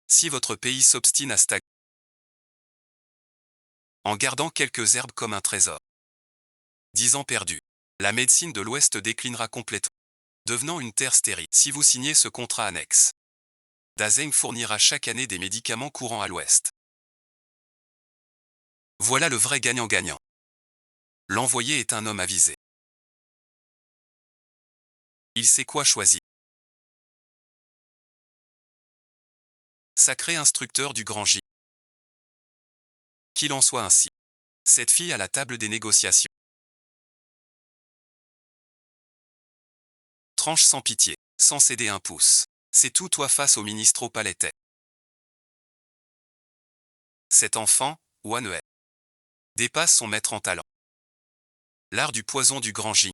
Si votre pays s'obstine à stagner, en gardant quelques herbes comme un trésor, 10 ans perdus, la médecine de l'Ouest déclinera complètement, devenant une terre stérile. Si vous signez ce contrat annexe, Dazeng fournira chaque année des médicaments courants à l'Ouest. Voilà le vrai gagnant-gagnant. L'envoyé est un homme avisé. Il sait quoi choisir. Sacré instructeur du Grand J. Qu'il en soit ainsi. Cette fille à la table des négociations. Tranche sans pitié, sans céder un pouce. C'est tout toi face au ministre au palais. Cet enfant, Waneher, dépasse son maître en talent. L'art du poison du Grand J.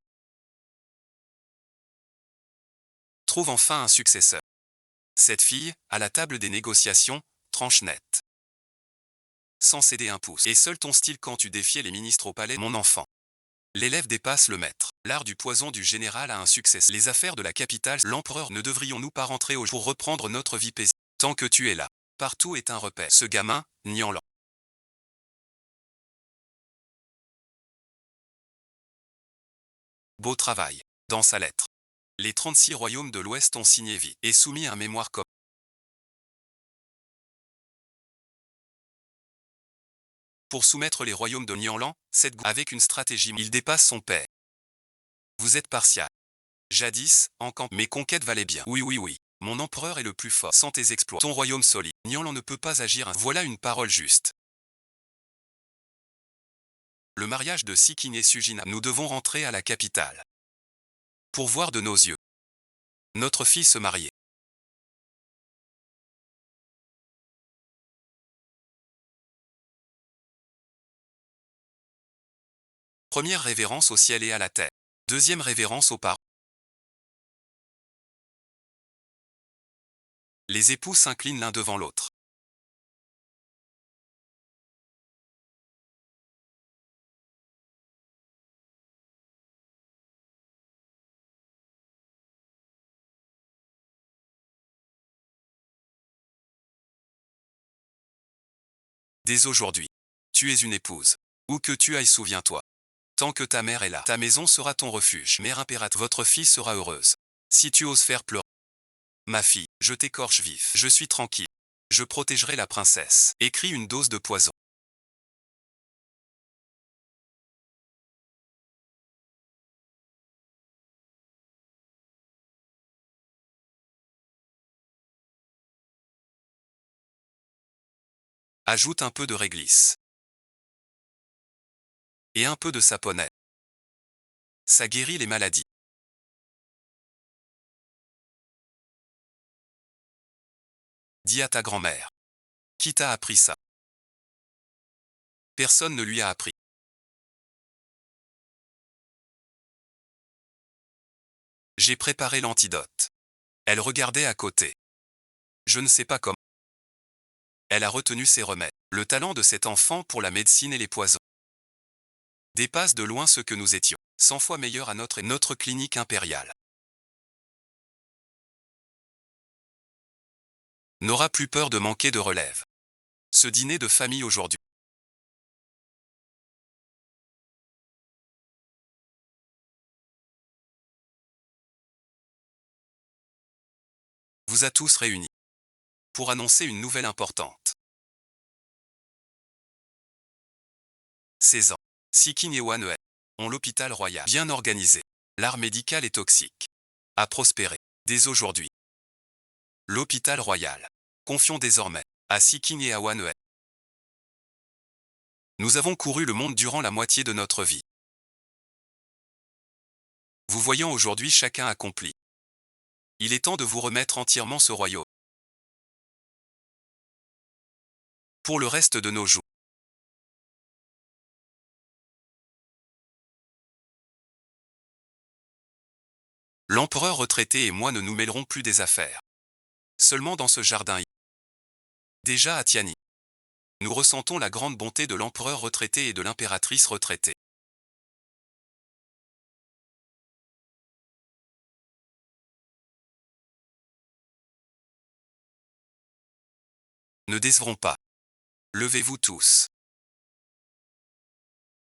Trouve enfin un successeur. Cette fille, à la table des négociations, tranche nette. Sans céder un pouce. Et seul ton style quand tu défiais les ministres au palais, mon enfant. L'élève dépasse le maître. L'art du poison du général a un successeur. Les affaires de la capitale, l'empereur, ne devrions-nous pas rentrer au jour pour reprendre notre vie paisible. Tant que tu es là, partout est un repère. Ce gamin, Nianlan. Beau travail. Dans sa lettre. Les 36 royaumes de l'Ouest ont signé vie et soumis un mémoire commun. Pour soumettre les royaumes de Nianlan, avec une stratégie, il dépasse son père. Vous êtes partial. Jadis, en camp, mes conquêtes valaient bien. Oui, oui, oui. Mon empereur est le plus fort. Sans tes exploits, ton royaume solide. Nianlan ne peut pas agir ainsi. Voilà une parole juste. Le mariage de Siking et Sujina. Nous devons rentrer à la capitale. Pour voir de nos yeux notre fille se marier. Première révérence au ciel et à la terre. Deuxième révérence aux parents. Les époux s'inclinent l'un devant l'autre. Dès aujourd'hui, tu es une épouse. Où que tu ailles, souviens-toi. Tant que ta mère est là, ta maison sera ton refuge. Mère impératrice, votre fille sera heureuse. Si tu oses faire pleurer ma fille, je t'écorche vif. Je suis tranquille. Je protégerai la princesse. Écris une dose de poison. Ajoute un peu de réglisse. Et un peu de saponnette. Ça guérit les maladies. Dis à ta grand-mère. Qui t'a appris ça? Personne ne lui a appris. J'ai préparé l'antidote. Elle regardait à côté. Je ne sais pas comment. Elle a retenu ses remèdes. Le talent de cet enfant pour la médecine et les poisons dépasse de loin ce que nous étions. 100 fois meilleur à notre clinique impériale. N'aura plus peur de manquer de relève. Ce dîner de famille aujourd'hui vous a tous réunis pour annoncer une nouvelle importante. 16 ans. Sikin et One ont l'hôpital royal bien organisé. L'art médical et toxique a prospéré. Dès aujourd'hui, l'hôpital royal. Confions désormais à Sikin et à One. Nous avons couru le monde durant la moitié de notre vie. Vous voyant aujourd'hui chacun accompli. Il est temps de vous remettre entièrement ce royaume. Pour le reste de nos jours. L'empereur retraité et moi ne nous mêlerons plus des affaires. Seulement dans ce jardin. Déjà à Tiani. Nous ressentons la grande bonté de l'empereur retraité et de l'impératrice retraitée. Ne décevrons pas. Levez-vous tous.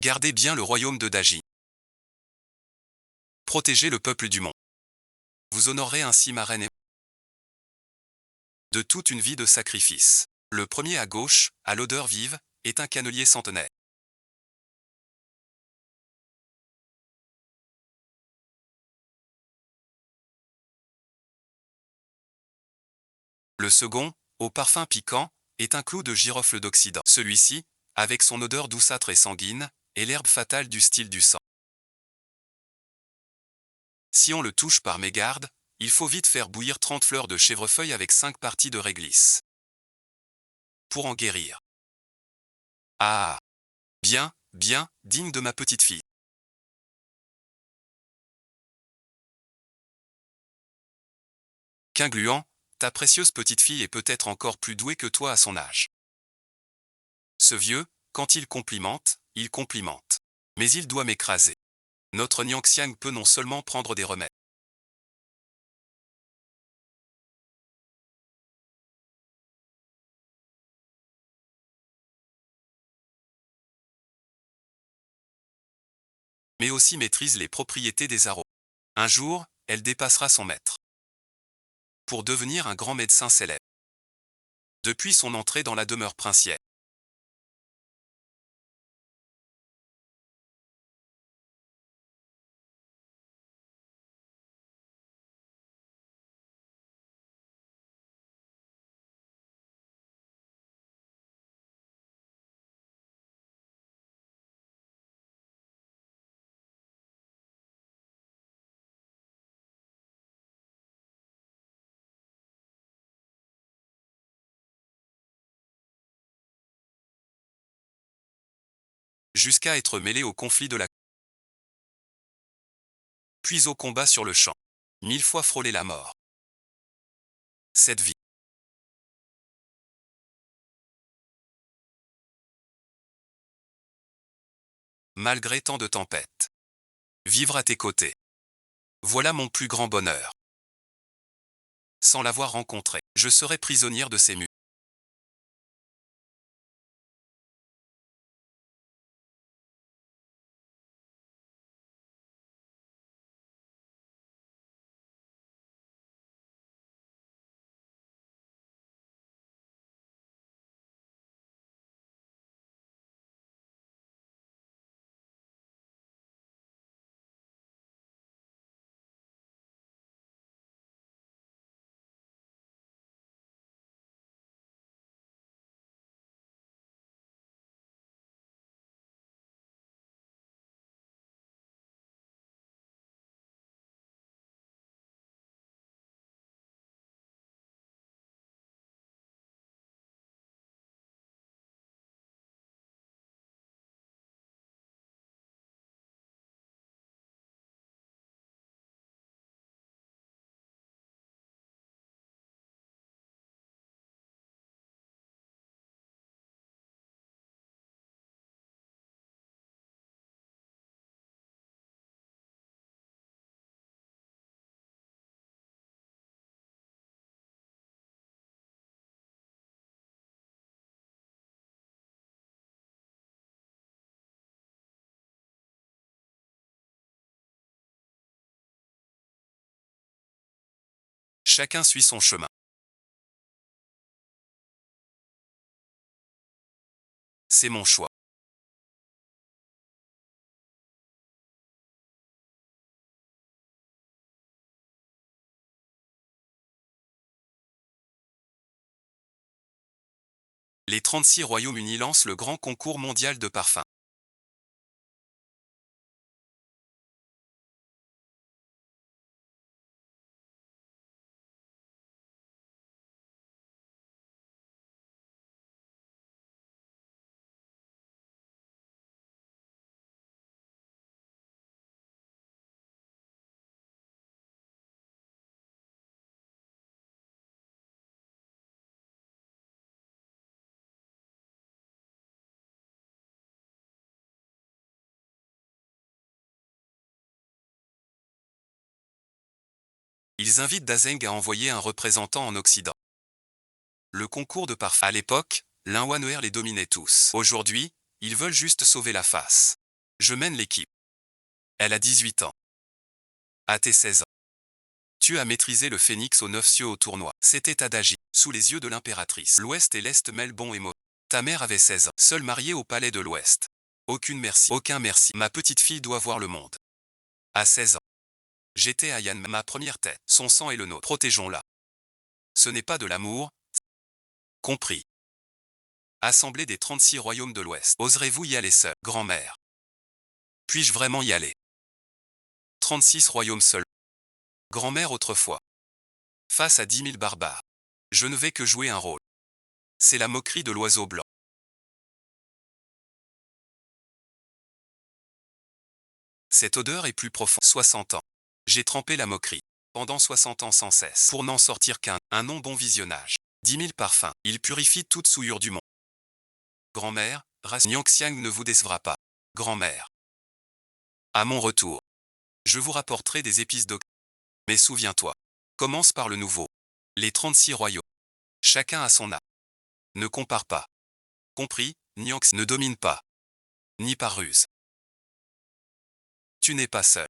Gardez bien le royaume de Daji. Protégez le peuple du monde. Vous honorez ainsi ma reine et de toute une vie de sacrifice. Le premier à gauche, à l'odeur vive, est un cannelier centenaire. Le second, au parfum piquant, est un clou de girofle d'Occident. Celui-ci, avec son odeur douceâtre et sanguine, est l'herbe fatale du style du sang. Si on le touche par mégarde, il faut vite faire bouillir 30 fleurs de chèvrefeuille avec 5 parties de réglisse. Pour en guérir. Ah! Bien, bien, digne de ma petite fille. Qu'ingluant, ta précieuse petite fille est peut-être encore plus douée que toi à son âge. Ce vieux, quand il complimente, il complimente. Mais il doit m'écraser. Notre Nyangxiang peut non seulement prendre des remèdes, mais aussi maîtrise les propriétés des arômes. Un jour, elle dépassera son maître. Pour devenir un grand médecin célèbre. Depuis son entrée dans la demeure princière. Jusqu'à être mêlée au conflit de la puis au combat sur le champ. 1000 fois frôler la mort. Cette vie. Malgré tant de tempêtes. Vivre à tes côtés. Voilà mon plus grand bonheur. Sans l'avoir rencontré, je serais prisonnière de ces murs. Chacun suit son chemin. C'est mon choix. Les 36 Royaumes-Unis lancent le grand concours mondial de parfums. Ils invitent Dazeng à envoyer un représentant en Occident. Le concours de parfum. À l'époque, l'Inwanwer les dominait tous. Aujourd'hui, ils veulent juste sauver la face. Je mène l'équipe. Elle a 18 ans. À tes 16 ans. Tu as maîtrisé le phénix aux 9 cieux au tournoi. C'était Adagie, sous les yeux de l'impératrice. L'Ouest et l'Est mêlent bon et mauvais. Ta mère avait 16 ans, seule mariée au palais de l'Ouest. Aucun merci. Ma petite fille doit voir le monde. À 16 ans. J'étais à Yann, ma première tête. Son sang est le nôtre. Protégeons-la. Ce n'est pas de l'amour. Compris. Assemblée des 36 royaumes de l'Ouest. Oserez-vous y aller seul, grand-mère? Puis-je vraiment y aller? 36 royaumes seuls. Grand-mère autrefois. Face à 10 000 barbares. Je ne vais que jouer un rôle. C'est la moquerie de l'oiseau blanc. Cette odeur est plus profonde. 60 ans. J'ai trempé la moquerie. Pendant 60 ans sans cesse. Pour n'en sortir un non bon visionnage. 10 000 parfums. Il purifie toute souillure du monde. Grand-mère, Nyongxiang ne vous décevra pas. Grand-mère. À mon retour. Je vous rapporterai des épices d'oc. Mais souviens-toi. Commence par le nouveau. Les 36 royaumes. Chacun a son âme. Ne compare pas. Compris, Nyongx ne domine pas. Ni par ruse. Tu n'es pas seul.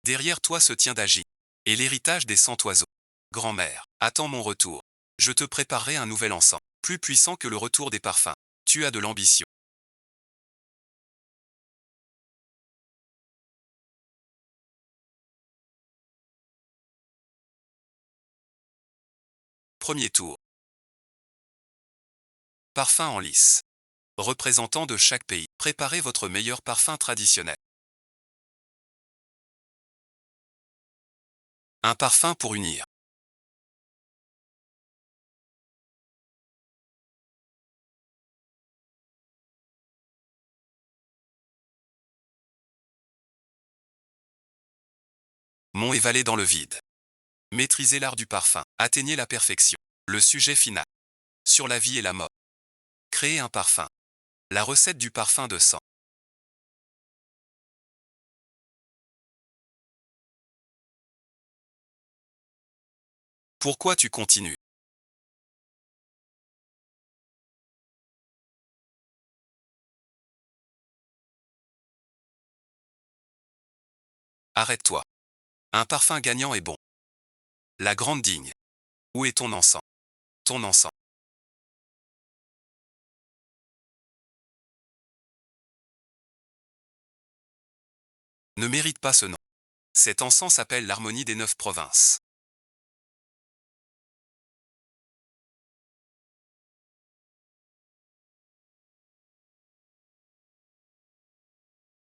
Derrière toi se tient Dagi. Et l'héritage des 100 oiseaux. Grand-mère, attends mon retour. Je te préparerai un nouvel encens. Plus puissant que le retour des parfums. Tu as de l'ambition. Premier tour. Parfum en lice. Représentant de chaque pays, préparez votre meilleur parfum traditionnel. Un parfum pour unir. Mont et vallée dans le vide. Maîtrisez l'art du parfum. Atteignez la perfection. Le sujet final. Sur la vie et la mort. Créer un parfum. La recette du parfum de sang. Pourquoi tu continues? Arrête-toi. Un parfum gagnant est bon. La grande digne. Où est ton encens? Ton encens. Ne mérite pas ce nom. Cet encens s'appelle l'harmonie des 9 provinces.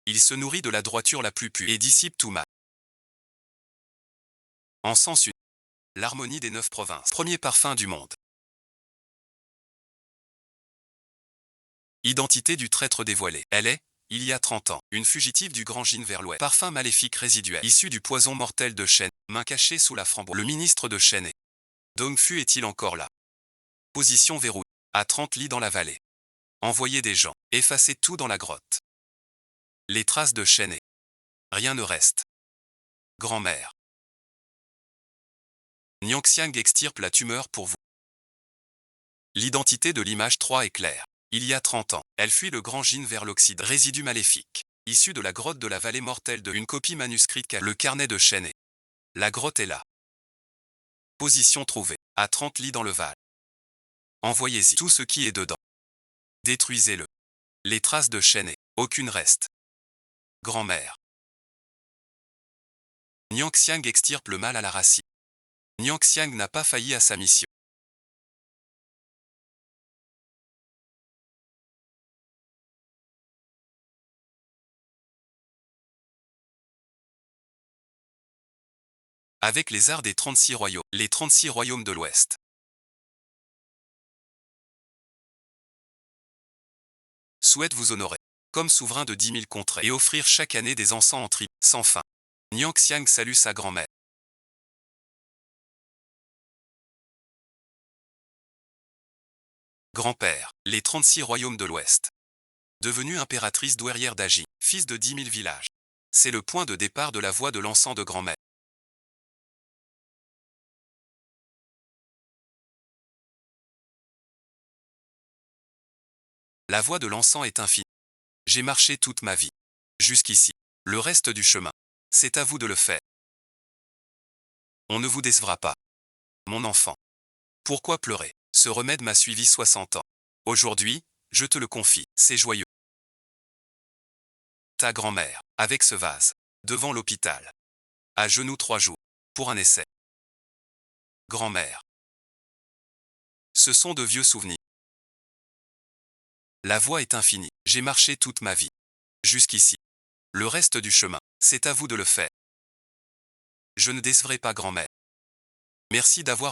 Il se nourrit de la droiture la plus pure et dissipe tout mal. Encens unique. L'harmonie des 9 provinces. Premier parfum du monde. Identité du traître dévoilée. Elle est, il y a 30 ans, une fugitive du Grand Gin vers l'ouest. Parfum maléfique résiduel, issu du poison mortel de chêne, main cachée sous la framboise. Le ministre de chêne est. Dong Fu est-il encore là? Position verrouillée. À 30 lits dans la vallée. Envoyer des gens. Effacer tout dans la grotte. Les traces de chêne et. Rien ne reste. Grand-mère. Nyangxiang extirpe la tumeur pour vous. L'identité de l'image 3 est claire. Il y a 30 ans, elle fuit le Grand Gin vers l'Occident. Résidu maléfique. Issu de la grotte de la vallée mortelle de une copie manuscrite qu'a le carnet de chêne et. La grotte est là. Position trouvée. À 30 lits dans le Val. Envoyez-y tout ce qui est dedans. Détruisez-le. Les traces de chêne et. Aucune reste. Grand-mère. Nyangxiang extirpe le mal à la racine. Nyangxiang n'a pas failli à sa mission. Avec les arts des 36 royaumes, les 36 royaumes de l'Ouest. Souhaite vous honorer, comme souverain de 10 000 contrées, et offrir chaque année des encens en tri, sans fin. Nyangxiang salue sa grand-mère. Grand-père, les 36 royaumes de l'Ouest. Devenue impératrice douairière d'Agi, fils de 10 000 villages. C'est le point de départ de la voie de l'encens de grand-mère. La voie de l'encens est infinie. J'ai marché toute ma vie. Jusqu'ici. Le reste du chemin. C'est à vous de le faire. On ne vous décevra pas. Mon enfant. Pourquoi pleurer? Ce remède m'a suivi 60 ans. Aujourd'hui, je te le confie, c'est joyeux. Ta grand-mère, avec ce vase, devant l'hôpital. À genoux 3 jours, pour un essai. Grand-mère. Ce sont de vieux souvenirs. La voie est infinie, j'ai marché toute ma vie. Jusqu'ici. Le reste du chemin, c'est à vous de le faire. Je ne décevrai pas grand-mère. Merci d'avoir